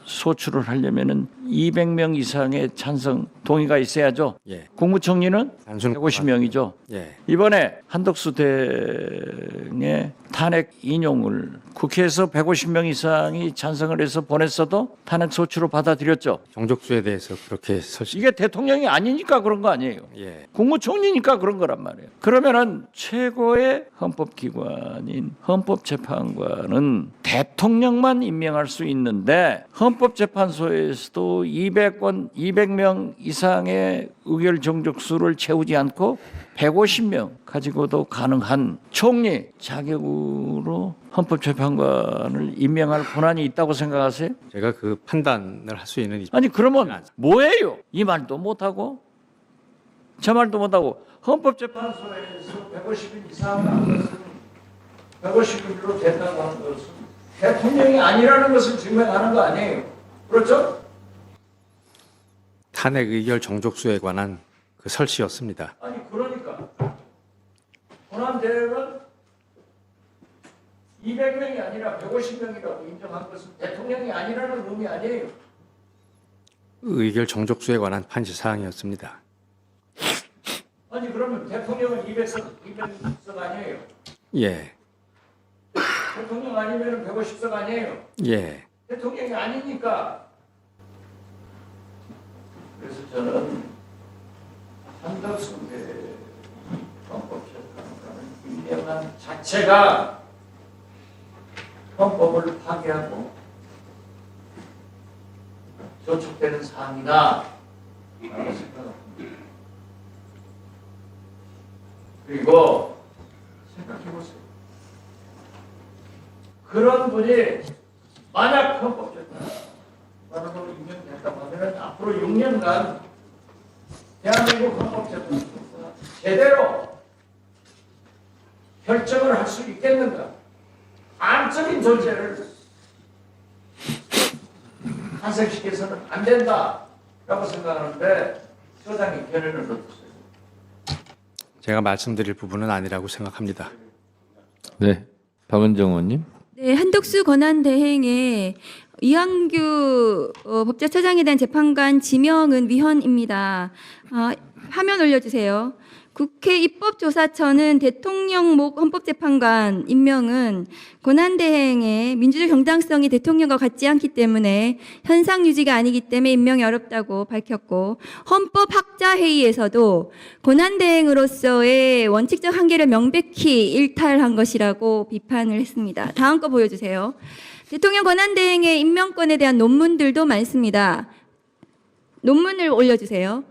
소추를 하려면은 200명 이상의 찬성 동의가 있어야죠. 예. 국무총리는 단순 150명이죠. 예. 이번에 한덕수 대행의 탄핵 인용을 국회에서 150명 이상이 찬성을 해서 보냈어도 탄핵 소추로 받아들였죠. 정족수에 대해서 그렇게 설치. 이게 대통령이 아니니까 그런 거 아니에요. 예. 국무총리니까 그런 거란 말이에요. 그러면은 최고의 헌법기관인 헌법재판관은 대통령만 임명할 수 있는데 헌법재판소에서도 200명 이상의 의결 정족수를 채우지 않고 150명 가지고도 가능한 총리 자격으로 헌법재판관을 임명할 권한이 있다고 생각하세요? 제가 그 판단을 할 수 있는 아니 그러면 뭐예요? 이 말도 못하고 저 말도 못하고 헌법재판소에서 150인 이상 한 것은 150인으로 된다고 하는 것은 대통령이 아니라는 것을 증명하는 거 아니에요? 그렇죠? 탄핵 의결 정족수에 관한 그 설치였습니다. 아니 그러니까 권한대행은 200명이 아니라 150명이라고 인정한 것은 대통령이 아니라는 의미 아니에요? 의결 정족수에 관한 판시 사항이었습니다. 아니 그러면 대통령은 200석 아니에요? 예. 대통령 아니면 150석 아니에요? 예. 대통령이 아니니까. 그래서 저는 한덕수 헌법재판관을 임명한 자체가 헌법을 파괴하고 저촉되는 사항이다 라고 생각합니다. 그리고 생각해보세요. 그런 분이 만약 헌법재판관으로 임명됐다고 하면 앞으로 6년간 대한민국 헌법재판소가 제대로 결정을 할 수 있겠는가? 안적인 존재를 탄생시켜서는 안 된다라고 생각하는데 처장님 견해는 어떠세요? 제가 말씀드릴 부분은 아니라고 생각합니다. 네, 박은정 의원님. 네, 한덕수 권한대행의 이완규 법제처장에 대한 재판관 지명은 위헌입니다. 화면 올려주세요. 국회 입법조사처는 대통령목 헌법재판관 임명은 권한대행의 민주적 정당성이 대통령과 같지 않기 때문에 현상 유지가 아니기 때문에 임명이 어렵다고 밝혔고, 헌법학자회의에서도 권한대행으로서의 원칙적 한계를 명백히 일탈한 것이라고 비판을 했습니다. 다음 거 보여주세요. 대통령 권한대행의 임명권에 대한 논문들도 많습니다. 논문을 올려주세요.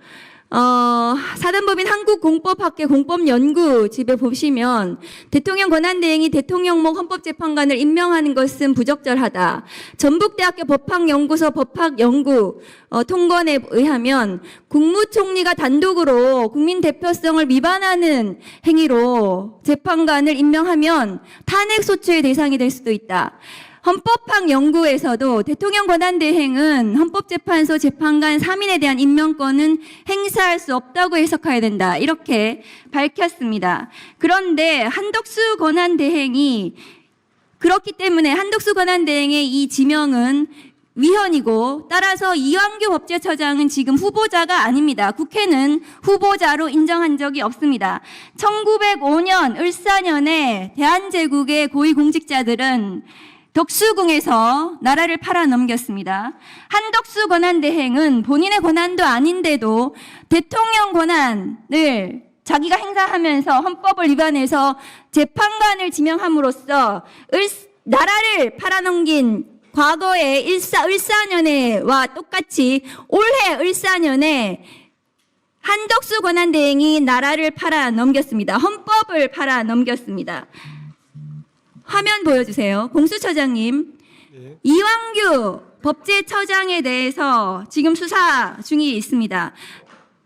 사단법인 한국공법학회 공법연구 집에 보시면 대통령 권한대행이 대통령목 헌법재판관을 임명하는 것은 부적절하다. 전북대학교 법학연구소 법학연구 통건에 의하면 국무총리가 단독으로 국민 대표성을 위반하는 행위로 재판관을 임명하면 탄핵소추의 대상이 될 수도 있다. 헌법학 연구에서도 대통령 권한대행은 헌법재판소 재판관 3인에 대한 임명권은 행사할 수 없다고 해석해야 된다, 이렇게 밝혔습니다. 그런데 한덕수 권한대행이 그렇기 때문에 한덕수 권한대행의 이 지명은 위헌이고 따라서 이완규 법제처장은 지금 후보자가 아닙니다. 국회는 후보자로 인정한 적이 없습니다. 1905년 을사년에 대한제국의 고위공직자들은 덕수궁에서 나라를 팔아넘겼습니다. 한덕수 권한대행은 본인의 권한도 아닌데도 대통령 권한을 자기가 행사하면서 헌법을 위반해서 재판관을 지명함으로써 나라를 팔아넘긴 과거의 을사년에와 똑같이 올해 을사년에 한덕수 권한대행이 나라를 팔아넘겼습니다. 헌법을 팔아넘겼습니다. 화면 보여주세요. 공수처장님, 이완규 법제처장에 대해서 지금 수사 중이 있습니다.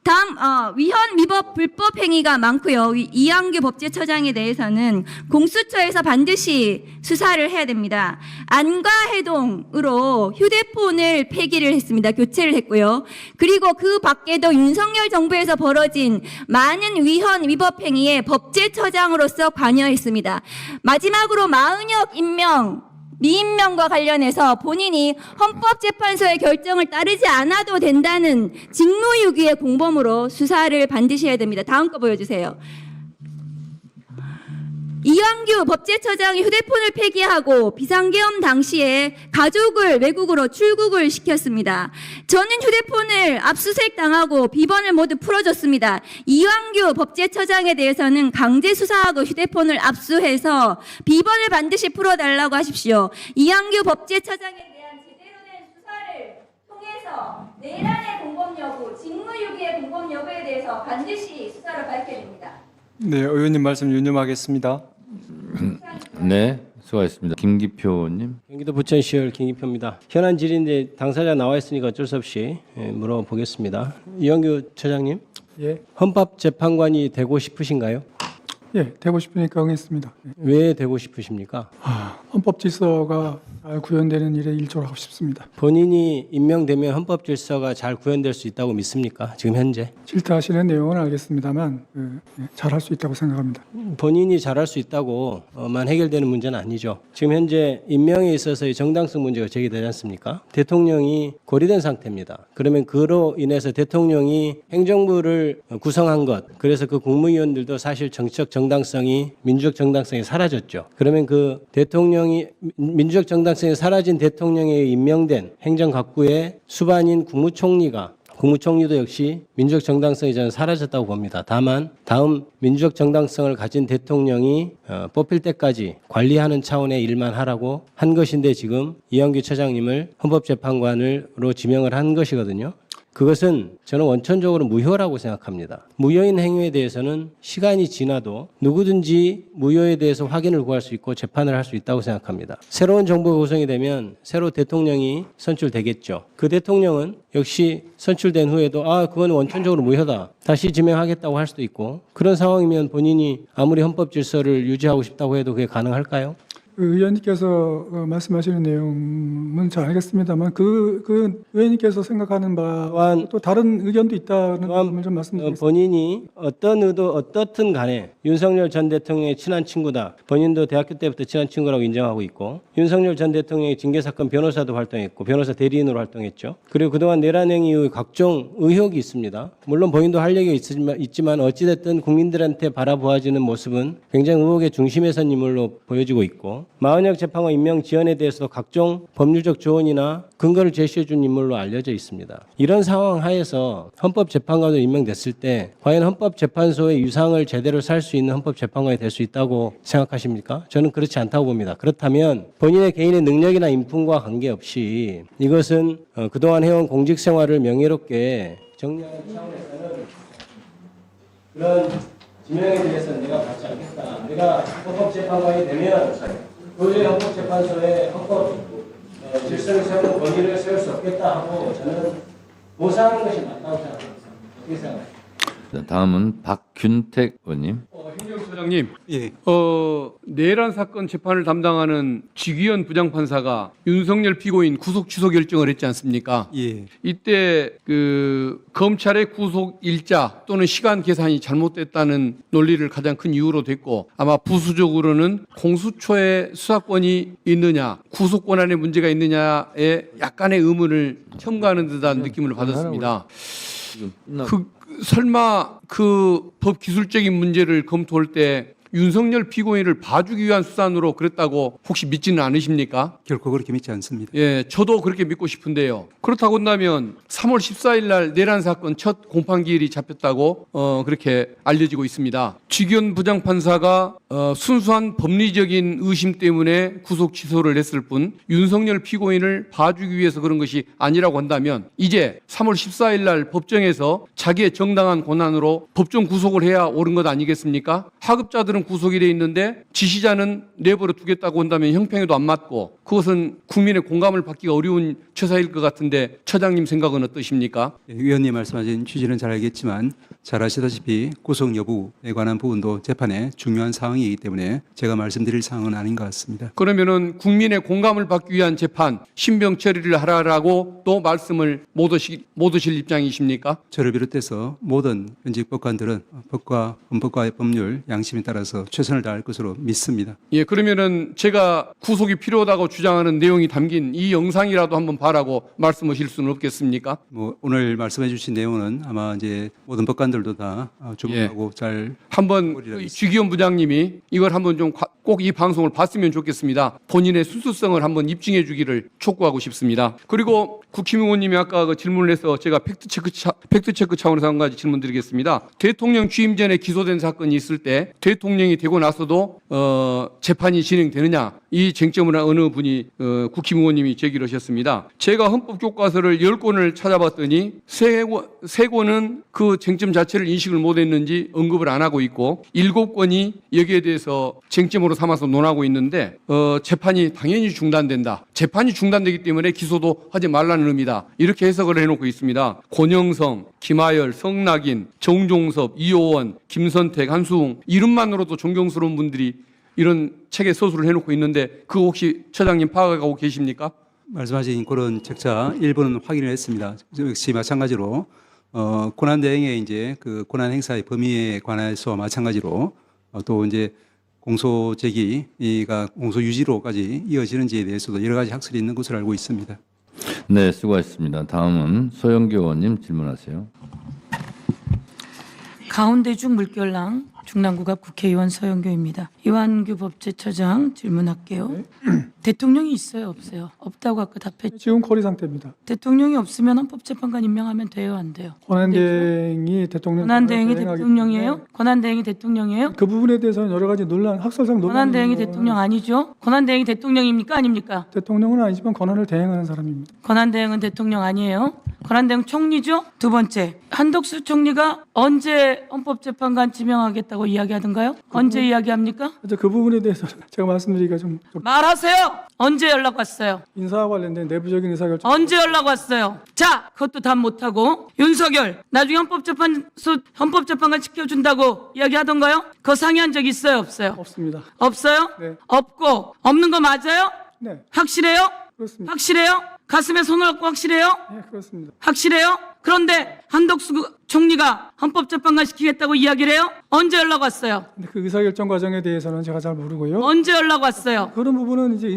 다음 위헌 위법 불법 행위가 많고요. 이완규 법제처장에 대해서는 공수처에서 반드시 수사를 해야 됩니다. 안과 해동으로 휴대폰을 폐기를 했습니다. 교체를 했고요. 그리고 그 밖에도 윤석열 정부에서 벌어진 많은 위헌 위법 행위에 법제처장으로서 관여했습니다. 마지막으로 마은혁 미임명과 관련해서 본인이 헌법재판소의 결정을 따르지 않아도 된다는 직무유기의 공범으로 수사를 반드시 해야 됩니다. 다음 거 보여주세요. 이완규 법제처장이 휴대폰을 폐기하고 비상계엄 당시에 가족을 외국으로 출국을 시켰습니다. 저는 휴대폰을 압수수색 당하고 비번을 모두 풀어줬습니다. 이완규 법제처장에 대해서는 강제 수사하고 휴대폰을 압수해서 비번을 반드시 풀어달라고 하십시오. 이완규 법제처장에 대한 제대로 된 수사를 통해서 내란의 공범 여부, 직무유기의 공범 여부에 대해서 반드시 수사를 밝혀야 됩니다. 네, 의원님 말씀 유념하겠습니다. 네, 수고하셨습니다. 김기표님. 경기도 부천시열 김기표입니다. 현안 질의인데 당사자 나와 있으니까 어쩔 수 없이 물어보겠습니다. 이완규 처장님, 예, 헌법재판관이 되고 싶으신가요? 예, 되고 싶으니까 응했습니다. 왜 되고 싶으십니까? 헌법 질서가 잘 구현되는 일에 일조를 하고 싶습니다. 본인이 임명되면 헌법 질서가 잘 구현될 수 있다고 믿습니까? 지금 현재? 질타하시는 내용은 알겠습니다만 잘할 수 있다고 생각합니다. 본인이 잘할 수 있다고만 해결되는 문제는 아니죠. 지금 현재 임명에 있어서의 정당성 문제가 제기되지 않습니까? 대통령이 고리된 상태입니다. 그러면 그로 인해서 대통령이 행정부를 구성한 것, 그래서 그 국무위원들도 사실 정치적 정당성이, 민주적 정당성이 사라졌죠. 그러면 그 대통령이, 민주적 정당성이 사라진 대통령에 임명된 행정각부의 수반인 국무총리도 역시 민주적 정당성이 저는 사라졌다고 봅니다. 다만 다음 민주적 정당성을 가진 대통령이 뽑힐 때까지 관리하는 차원의 일만 하라고 한 것인데 지금 이완규 처장님을 헌법재판관으로 지명을 한 것이거든요. 그것은 저는 원천적으로 무효라고 생각합니다. 무효인 행위에 대해서는 시간이 지나도 누구든지 무효에 대해서 확인을 구할 수 있고 재판을 할 수 있다고 생각합니다. 새로운 정부가 구성이 되면 새로 대통령이 선출되겠죠. 그 대통령은 역시 선출된 후에도 그건 원천적으로 무효다, 다시 지명하겠다고 할 수도 있고, 그런 상황이면 본인이 아무리 헌법 질서를 유지하고 싶다고 해도 그게 가능할까요? 의원님께서 말씀하시는 내용은 잘 알겠습니다만 그 의원님께서 생각하는 바와 또 다른 의견도 있다는 점을 좀 말씀드리겠습니다. 본인이 어떤 의도 어떻든 간에 윤석열 전 대통령의 친한 친구다. 본인도 대학교 때부터 친한 친구라고 인정하고 있고, 윤석열 전 대통령의 징계사건 변호사도 활동했고 변호사 대리인으로 활동했죠. 그리고 그동안 내란행 이후 각종 의혹이 있습니다. 물론 본인도 할 얘기가 있지만 어찌됐든 국민들한테 바라보아지는 모습은 굉장히 의혹의 중심에 선 인물로 보여지고 있고, 마은혁 재판관 임명 지연에 대해서도 각종 법률적 조언이나 근거를 제시해 준 인물로 알려져 있습니다. 이런 상황 하에서 헌법재판관으로 임명됐을 때 과연 헌법재판소의 유상을 제대로 살 수 있는 헌법재판관이 될 수 있다고 생각하십니까? 저는 그렇지 않다고 봅니다. 그렇다면 본인의 개인의 능력이나 인품과 관계없이 이것은 그동안 해온 공직생활을 명예롭게 정리하는 차원에서는 그런 지명에 대해서는 내가 받지 않겠다. 내가 헌법재판관이 되면 도저히 헌법재판소의 헌법 질서를 세우는 권위를 세울 수 없겠다 하고 저는 보상하는 것이 맞다고 생각합니다. 어떻게 생각하세요? 다음은 박균택 의원님. 행정처장 부장님, 예. 내란 사건 재판을 담당하는 지기현 부장판사가 윤석열 피고인 구속 취소 결정을 했지 않습니까? 예. 이때 그 검찰의 구속 일자 또는 시간 계산이 잘못됐다는 논리를 가장 큰 이유로 됐고, 아마 부수적으로는 공수처의 수사권이 있느냐, 구속 권한에 문제가 있느냐에 약간의 의문을 첨가하는 듯한 느낌을 받았습니다. 설마 그 법 기술적인 문제를 검토할 때 윤석열 피고인을 봐주기 위한 수단으로 그랬다고 혹시 믿지는 않으십니까? 결코 그렇게 믿지 않습니다. 예, 저도 그렇게 믿고 싶은데요. 그렇다고 한다면 3월 14일 날 내란 사건 첫 공판기일이 잡혔다고 그렇게 알려지고 있습니다. 지기현 부장판사가 순수한 법리적인 의심 때문에 구속 취소를 했을 뿐 윤석열 피고인을 봐주기 위해서 그런 것이 아니라고 한다면 이제 3월 14일 날 법정에서 자기의 정당한 권한으로 법정 구속을 해야 옳은 것 아니겠습니까? 하급자들은 구속이 돼 있는데 지시자는 내버려 두겠다고 한다면 형평에도 안 맞고 그것은 국민의 공감을 받기가 어려운 처사일 것 같은데 처장님 생각은 어떠십니까? 위원님 말씀하신 취지는 잘 알겠지만 잘 아시다시피 구속 여부에 관한 부분도 재판의 중요한 사항이기 때문에 제가 말씀드릴 사항은 아닌 것 같습니다. 그러면은 국민의 공감을 받기 위한 재판 신병 처리를 하라라고 또 말씀을 못 하실 입장이십니까? 저를 비롯해서 모든 현직 법관들은 법과 헌법과 법률 양심에 따라서 최선을 다할 것으로 믿습니다. 예, 그러면은 제가 구속이 필요하다고 주장하는 내용이 담긴 이 영상이라도 한번 봐라고 말씀하실 수는 없겠습니까? 오늘 말씀해 주신 내용은 아마 이제 모든 법관들도 다 주목하고 잘 한번 지기현 부장님이 이걸 한번 좀 꼭 이 방송을 봤으면 좋겠습니다. 본인의 순수성을 한번 입증해 주기를 촉구하고 싶습니다. 그리고 국힘 의원님이 아까 그 질문을 해서 제가 팩트체크 차원에서 한 가지 질문드리겠습니다. 대통령 취임 전에 기소된 사건이 있을 때 대통령이 되고 나서도 재판이 진행되느냐 이 쟁점을 어느 분이 국힘 의원님이 제기를 하셨습니다. 제가 헌법교과서를 10권을 찾아봤더니 3권은 그 쟁점 자체를 인식을 못했는지 언급을 안 하고 있고 7권이 여기에 대해서 쟁점으로 삼아서 논하고 있는데 재판이 당연히 중단된다. 재판이 중단되기 때문에 기소도 하지 말라는 의미다. 이렇게 해석을 해놓고 있습니다. 권영성, 김하열, 성낙인, 정종섭, 이호원, 김선택, 한수웅 이름만으로도 존경스러운 분들이 이런 책에 서술을 해놓고 있는데 그거 혹시 처장님 파악하고 계십니까? 말씀하신 그런 책자 일부는 확인을 했습니다. 역시 마찬가지로 권한대행의 이제 그 권한 행사의 범위에 관해서 마찬가지로 또 이제 공소 제기가 공소 유지로까지 이어지는지에 대해서도 여러 가지 학설이 있는 것으로 알고 있습니다. 네, 수고하셨습니다. 다음은 소영교 의원님 질문하세요. 가운데중 물결랑 중랑구갑 국회의원 서영교입니다. 이완규 법제처장 질문할게요. 대통령이 있어요, 없어요? 없다고 아까 답했죠. 지금 거리 상태입니다. 대통령이 없으면 헌법재판관 임명하면 돼요, 안 돼요? 권한대행이 대통령 권한대행이 대통령이에요? 권한대행이 대통령이에요? 그 부분에 대해서는 여러 가지 학설상 논란이 권한대행이 대통령 아니죠? 권한대행이 대통령입니까, 아닙니까? 대통령은 아니지만 권한을 대행하는 사람입니다. 권한대행은 대통령 아니에요? 권한대행 총리죠? 두 번째, 한덕수 총리가 언제 헌법재판관 지명하겠다고 이야기하던가요? 언제 이야기합니까? 그 부분에 대해서 제가 말씀드리기가 좀 말하세요. 언제 연락 왔어요? 인사와 관련된 내부적인 의사결정. 언제 연락 왔어요? 자, 그것도 답 못하고 윤석열 나중에 헌법재판관 시켜준다고 이야기하던가요? 그거 상의한 적 있어요, 없어요? 없습니다. 없어요? 네. 없고 없는 거 맞아요? 네, 확실해요? 그렇습니다. 확실해요? 가슴에 손을 얹고 확실해요? 네, 그렇습니다. 확실해요? 그런데 한덕수 총리가 헌법재판관 시키겠다고 이야기를 해요? 언제 연락 왔어요? 근데 그 의사결정 과정에 대해서는 제가 잘 모르고요. 언제 연락 왔어요? 그런 부분은 이제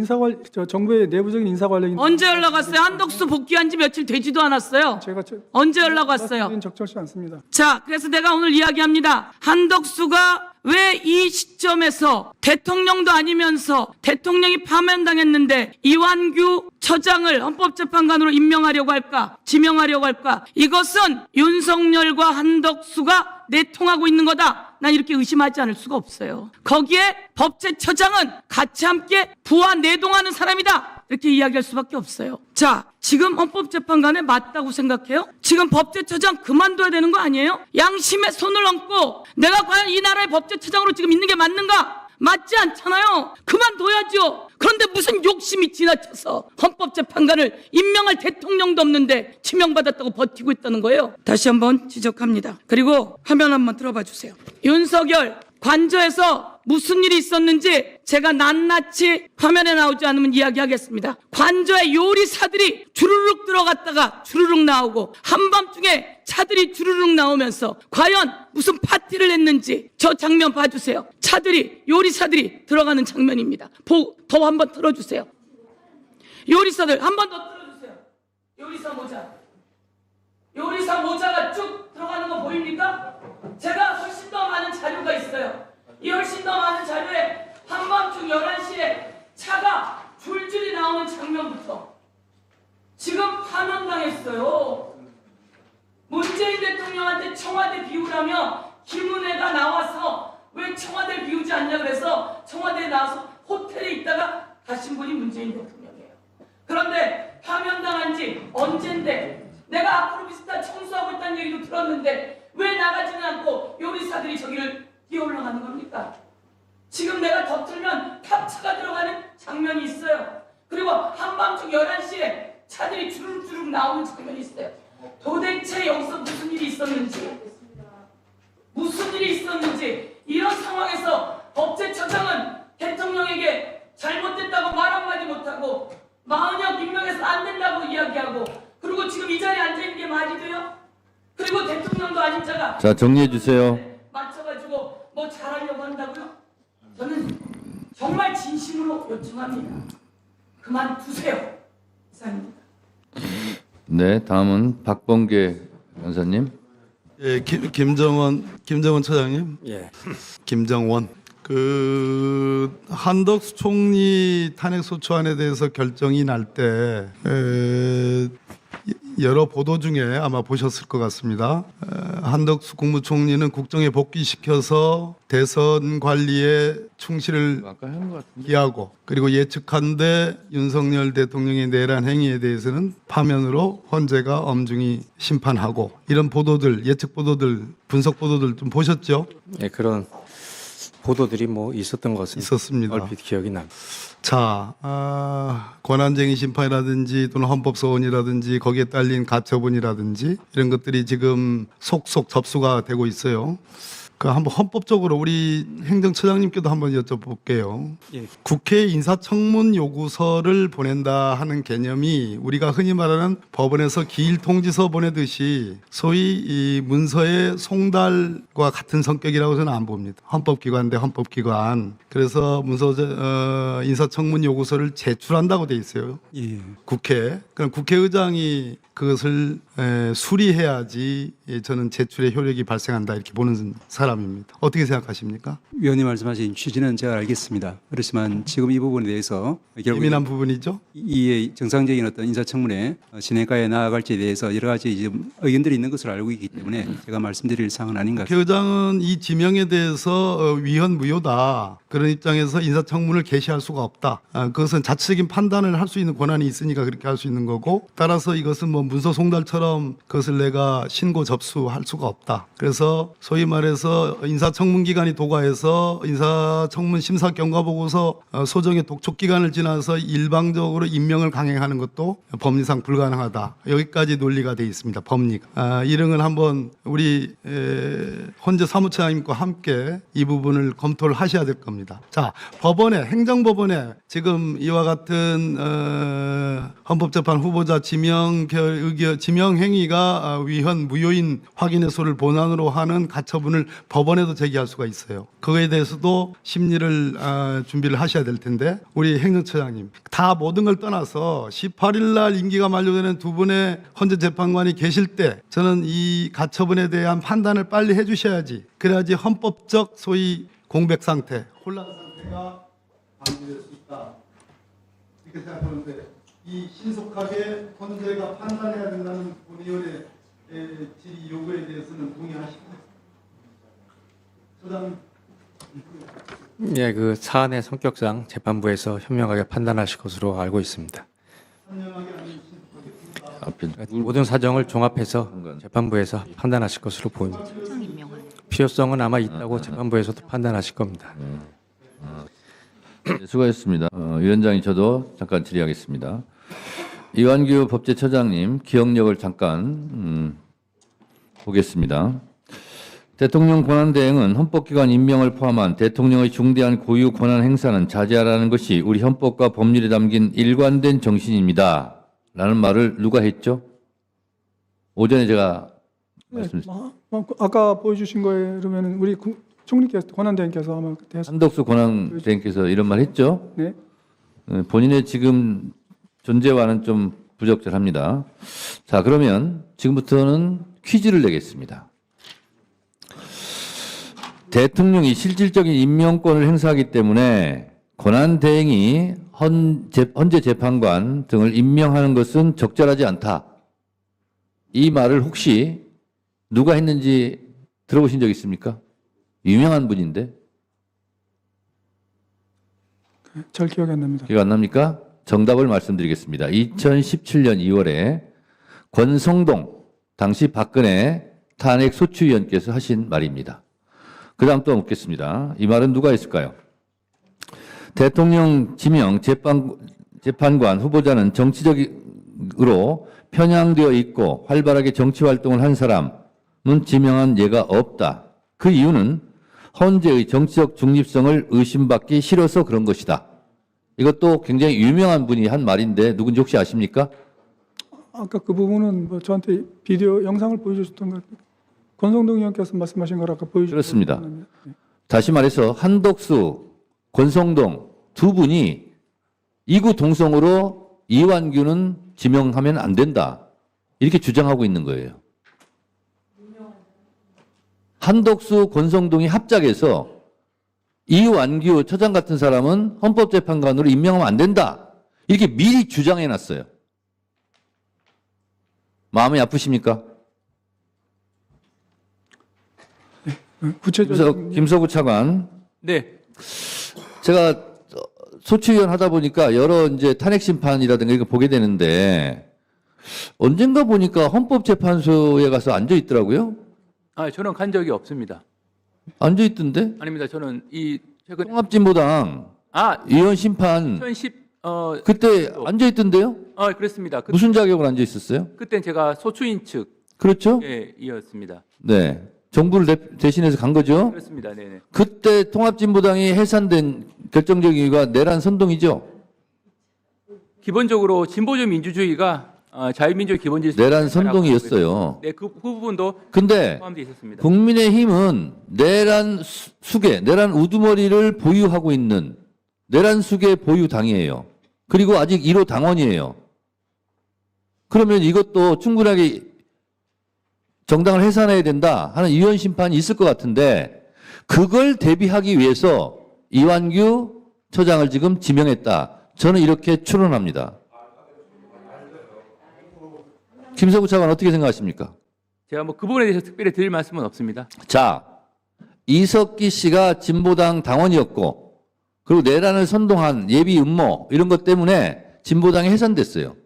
정부의 내부적인 인사 관련. 언제 연락 왔어요? 한덕수 복귀한 지 며칠 되지도 않았어요. 제가 언제 연락 왔어요? 적절치 않습니다. 자, 그래서 내가 오늘 이야기합니다. 한덕수가 왜 이 시점에서 대통령도 아니면서 대통령이 파면당했는데 이완규 처장을 헌법재판관으로 임명하려고 할까? 지명하려고 할까? 이것은 윤석열과 한덕수가 내통하고 있는 거다. 난 이렇게 의심하지 않을 수가 없어요. 거기에 법제처장은 같이 함께 부하 내동하는 사람이다. 이렇게 이야기할 수밖에 없어요. 자, 지금 헌법재판관에 맞다고 생각해요? 지금 법제처장 그만둬야 되는 거 아니에요? 양심에 손을 얹고 내가 과연 이 나라의 법제처장으로 지금 있는 게 맞는가? 맞지 않잖아요. 그만둬야죠. 그런데 무슨 욕심이 지나쳐서 헌법재판관을 임명할 대통령도 없는데 지명받았다고 버티고 있다는 거예요. 다시 한번 지적합니다. 그리고 화면 한번 들어봐 주세요. 윤석열 관저에서 무슨 일이 있었는지 제가 낱낱이 화면에 나오지 않으면 이야기하겠습니다. 관저에 요리사들이 주르륵 들어갔다가 주르륵 나오고 한밤중에 차들이 주르륵 나오면서 과연 무슨 파티를 했는지 저 장면 봐주세요. 차들이 요리사들이 들어가는 장면입니다. 더 한번 틀어주세요. 요리사들 한 번 더 틀어주세요. 요리사 모자가 쭉 들어가는 거 보입니까? 제가 훨씬 더 많은 자료가 있어요. 이 훨씬 더 많은 자료에 한밤중 11시에 차가 줄줄이 나오는 장면부터 지금 파면당했어요. 문재인 대통령한테 청와대 비우라며 김은혜가 나와서 왜 청와대를 비우지 않냐 그래서 청와대에 나와서 호텔에 있다가 가신 분이 문재인 대통령이에요. 그런데 파면당한 지 언젠데 내가 앞으로 비슷한 청소하고 있다는 얘기도 들었는데 왜 나가지는 않고 요리사들이 저기를 뛰어 올라가는 겁니까? 지금 내가 더 틀면 탑차가 들어가는 장면이 있어요. 그리고 한밤중 11시에 차들이 주룩주룩 나오는 장면이 있어요. 도대체 여기서 무슨 일이 있었는지 이런 상황에서 법제처장은 대통령에게 잘못됐다고 말 한마디 못하고 마흔역 임명해서 안 된다고 이야기하고 그리고 지금 이 자리에 앉아있는 게 말이 돼요? 그리고 대통령도 아닌 자가 자, 정리해 주세요. 맞춰가지고 뭐 잘하려고 한다고요? 저는 정말 진심으로 요청합니다. 그만두세요. 이상입니다. 네, 다음은 박범계 변호사님. 예, 김정원 처장님. 예. 김정원. 한덕수 총리 탄핵 소추안에 대해서 결정이 날 때 여러 보도 중에 아마 보셨을 것 같습니다. 한덕수 국무총리는 국정에 복귀시켜서 대선 관리에 충실을 기하고 그리고 예측한데 윤석열 대통령의 내란 행위에 대해서는 파면으로 헌재가 엄중히 심판하고 이런 보도들, 예측 보도들, 분석 보도들 좀 보셨죠? 예, 그런 보도들이 뭐 있었던 것은 있었습니다. 얼핏 기억이 납니다. 자, 권한쟁의 심판이라든지 또는 헌법소원이라든지 거기에 딸린 가처분이라든지 이런 것들이 지금 속속 접수가 되고 있어요. 한번 헌법적으로 우리 행정처장님께도 한번 여쭤볼게요. 예. 국회 인사청문 요구서를 보낸다 하는 개념이 우리가 흔히 말하는 법원에서 기일 통지서 보내듯이 소위 이 문서의 송달과 같은 성격이라고 저는 안 봅니다. 헌법기관 대 헌법기관. 그래서 인사청문 요구서를 제출한다고 돼 있어요. 예. 국회. 그럼 국회의장이 그것을 수리해야지 저는 제출의 효력이 발생한다 이렇게 보는 사람입니다. 어떻게 생각하십니까? 위원님 말씀하신 취지는 제가 알겠습니다. 그렇지만 지금 이 부분에 대해서 예민한 부분이죠. 이 정상적인 어떤 인사청문회 진행가에 나아갈지에 대해서 여러 가지 지금 의견들이 있는 것으로 알고 있기 때문에 제가 말씀드릴 사항은 아닌 것 같습니다. 국회의장은 이 지명에 대해서 위헌 무효다. 그런 입장에서 인사청문을 개시할 수가 없다. 그것은 자체적인 판단을 할 수 있는 권한이 있으니까 그렇게 할 수 있는 거고 따라서 이것은 뭐 문서 송달처럼 그것을 내가 신고 접수할 수가 없다. 그래서 소위 말해서 인사청문기관이 도과해서 인사청문 심사 경과보고서 소정의 독촉기간을 지나서 일방적으로 임명을 강행하는 것도 법리상 불가능하다. 여기까지 논리가 돼 있습니다. 법리가. 이런 걸 한번 우리 헌재 사무처장님과 함께 이 부분을 검토를 하셔야 될 겁니다. 자, 법원에 행정법원에 지금 이와 같은 헌법재판 후보자 지명 행위가 위헌 무효인 확인의 소를 본안으로 하는 가처분을 법원에도 제기할 수가 있어요. 그거에 대해서도 심리를 준비를 하셔야 될 텐데 우리 행정처장님 다 모든 걸 떠나서 18일 날 임기가 만료되는 두 분의 헌재 재판관이 계실 때 저는 이 가처분에 대한 판단을 빨리 해주셔야지. 그래야지 헌법적 소위 공백 상태, 혼란 상태가 방지될 수 있다. 이렇게 생각하는데 이 신속하게 헌재가 판단해야 된다는 본의원의 질의 요구에 대해서는 동의하십니까? 소장. 예, 그 사안의 성격상 재판부에서 현명하게 판단하실 것으로 알고 있습니다. 모든 사정을 종합해서 재판부에서 판단하실 것으로 보입니다. 필요성은 아마 있다고 재판부에서도 판단하실 겁니다. 네, 수고하셨습니다. 위원장이 저도 잠깐 질의하겠습니다. 이완규 법제처장님 기억력을 잠깐 보겠습니다. 대통령 권한대행은 헌법기관 임명을 포함한 대통령의 중대한 고유 권한 행사는 자제하라는 것이 우리 헌법과 법률에 담긴 일관된 정신입니다. 라는 말을 누가 했죠? 오전에 제가 말씀드렸습니다. 아까 보여주신 거에 그러면 우리 총리께서 권한대행께서 아마 그때 한덕수 권한대행께서 이런 말 했죠? 네. 본인의 지금 존재와는 좀 부적절합니다. 자, 그러면 지금부터는 퀴즈를 내겠습니다. 대통령이 실질적인 임명권을 행사하기 때문에 권한대행이 헌재 재판관 등을 임명하는 것은 적절하지 않다. 이 말을 혹시 누가 했는지 들어보신 적 있습니까? 유명한 분인데. 잘 기억이 안 납니다. 기억 안 납니까? 정답을 말씀드리겠습니다. 2017년 2월에 권성동 당시 박근혜 탄핵 소추위원께서 하신 말입니다. 그 다음 또 묻겠습니다. 이 말은 누가 했을까요? 대통령 지명 재판관 후보자는 정치적으로 편향되어 있고 활발하게 정치 활동을 한 사람은 지명한 예가 없다. 그 이유는 헌재의 정치적 중립성을 의심받기 싫어서 그런 것이다. 이것도 굉장히 유명한 분이 한 말인데 누군지 혹시 아십니까? 아까 그 부분은 뭐 저한테 비디오 영상을 보여주셨던 것 같아요. 권성동 의원께서 말씀하신 걸 아까 보여주셨던 그렇습니다. 것 같아요. 네. 다시 말해서 한덕수, 권성동 두 분이 이구 동성으로 이완규는 지명하면 안 된다. 이렇게 주장하고 있는 거예요. 한덕수, 권성동이 합작해서 이완규 처장 같은 사람은 헌법재판관으로 임명하면 안 된다. 이렇게 미리 주장해 놨어요. 마음이 아프십니까? 김서구 차관. 네. 제가 소추위원 하다 보니까 여러 이제 탄핵 심판이라든가 이거 보게 되는데 언젠가 보니까 헌법재판소에 가서 앉아 있더라고요. 아, 저는 간 적이 없습니다. 앉아 있던데? 아닙니다. 저는 이 최근 통합진보당 의원 심판 2010 그때 앉아 있던데요? 그렇습니다. 무슨 자격으로 앉아 있었어요? 그땐 제가 소추인 측 그렇죠? 이었습니다. 네. 정부를 대신해서 간 거죠? 그렇습니다. 네네. 그때 통합진보당이 해산된 결정적 이유가 내란 선동이죠? 기본적으로 진보적 민주주의가 자유민주주의 기본질서 내란 선동이었어요. 네, 그 부분도 근데 포함되어 있었습니다. 국민의힘은 내란 수계, 내란 우두머리를 보유하고 있는 내란 수계 보유 당이에요. 그리고 아직 1호 당원이에요. 그러면 이것도 충분하게 정당을 해산해야 된다 하는 위헌 심판이 있을 것 같은데 그걸 대비하기 위해서 이완규 처장을 지금 지명했다. 저는 이렇게 추론합니다. 김서구 차관 어떻게 생각하십니까? 제가 뭐 그 부분에 대해서 특별히 드릴 말씀은 없습니다. 자, 이석기 씨가 진보당 당원이었고 그리고 내란을 선동한 예비 음모 이런 것 때문에 진보당이 해산됐어요.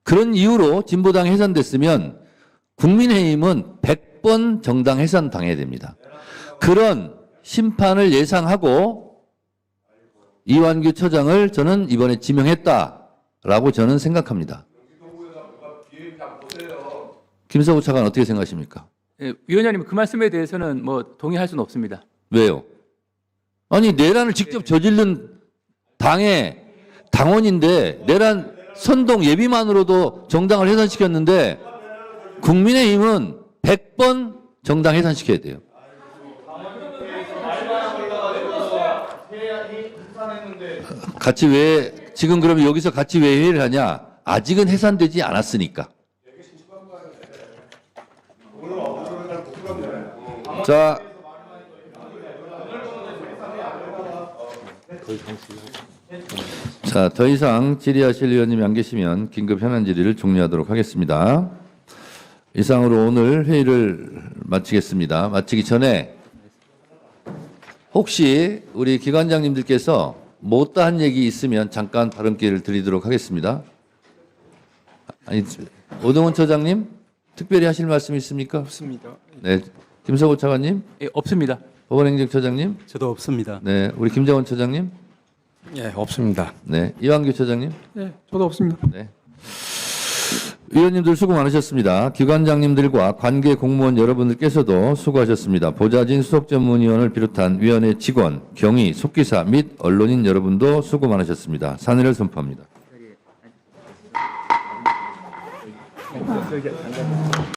그런 이유로 진보당이 해산됐으면 국민의힘은 100번 정당 해산 당해야 됩니다. 그런 심판을 예상하고 이완규 처장을 저는 이번에 지명했다라고 저는 생각합니다. 김서구 차관 어떻게 생각하십니까? 예, 위원장님 그 말씀에 대해서는 뭐 동의할 수는 없습니다. 왜요? 아니 내란을 직접 저지른 당의 당원인데 내란 선동 예비만으로도 정당을 해산시켰는데 국민의힘은 100번 정당 해산시켜야 돼요. 같이 왜 지금 그러면 여기서 같이 왜 회의를 하냐? 아직은 해산되지 않았으니까. 자, 더 이상 질의하실 의원님이 안 계시면 긴급 현안 질의를 종료하도록 하겠습니다. 이상으로 오늘 회의를 마치겠습니다. 마치기 전에 혹시 우리 기관장님들께서 못다한 얘기 있으면 잠깐 발언 기회를 드리도록 하겠습니다. 아니, 오동훈 처장님 특별히 하실 말씀 있습니까? 없습니다. 네, 김서구 차관님. 예, 없습니다. 법원행정처장님. 저도 없습니다. 네, 우리 김정원 처장님. 예, 없습니다. 네, 이완규 처장님. 네, 저도 없습니다. 네. 위원님들 수고 많으셨습니다. 기관장님들과 관계 공무원 여러분들께서도 수고하셨습니다. 보좌진 수석전문위원을 비롯한 위원회 직원, 경위, 속기사 및 언론인 여러분도 수고 많으셨습니다. 산회를 선포합니다.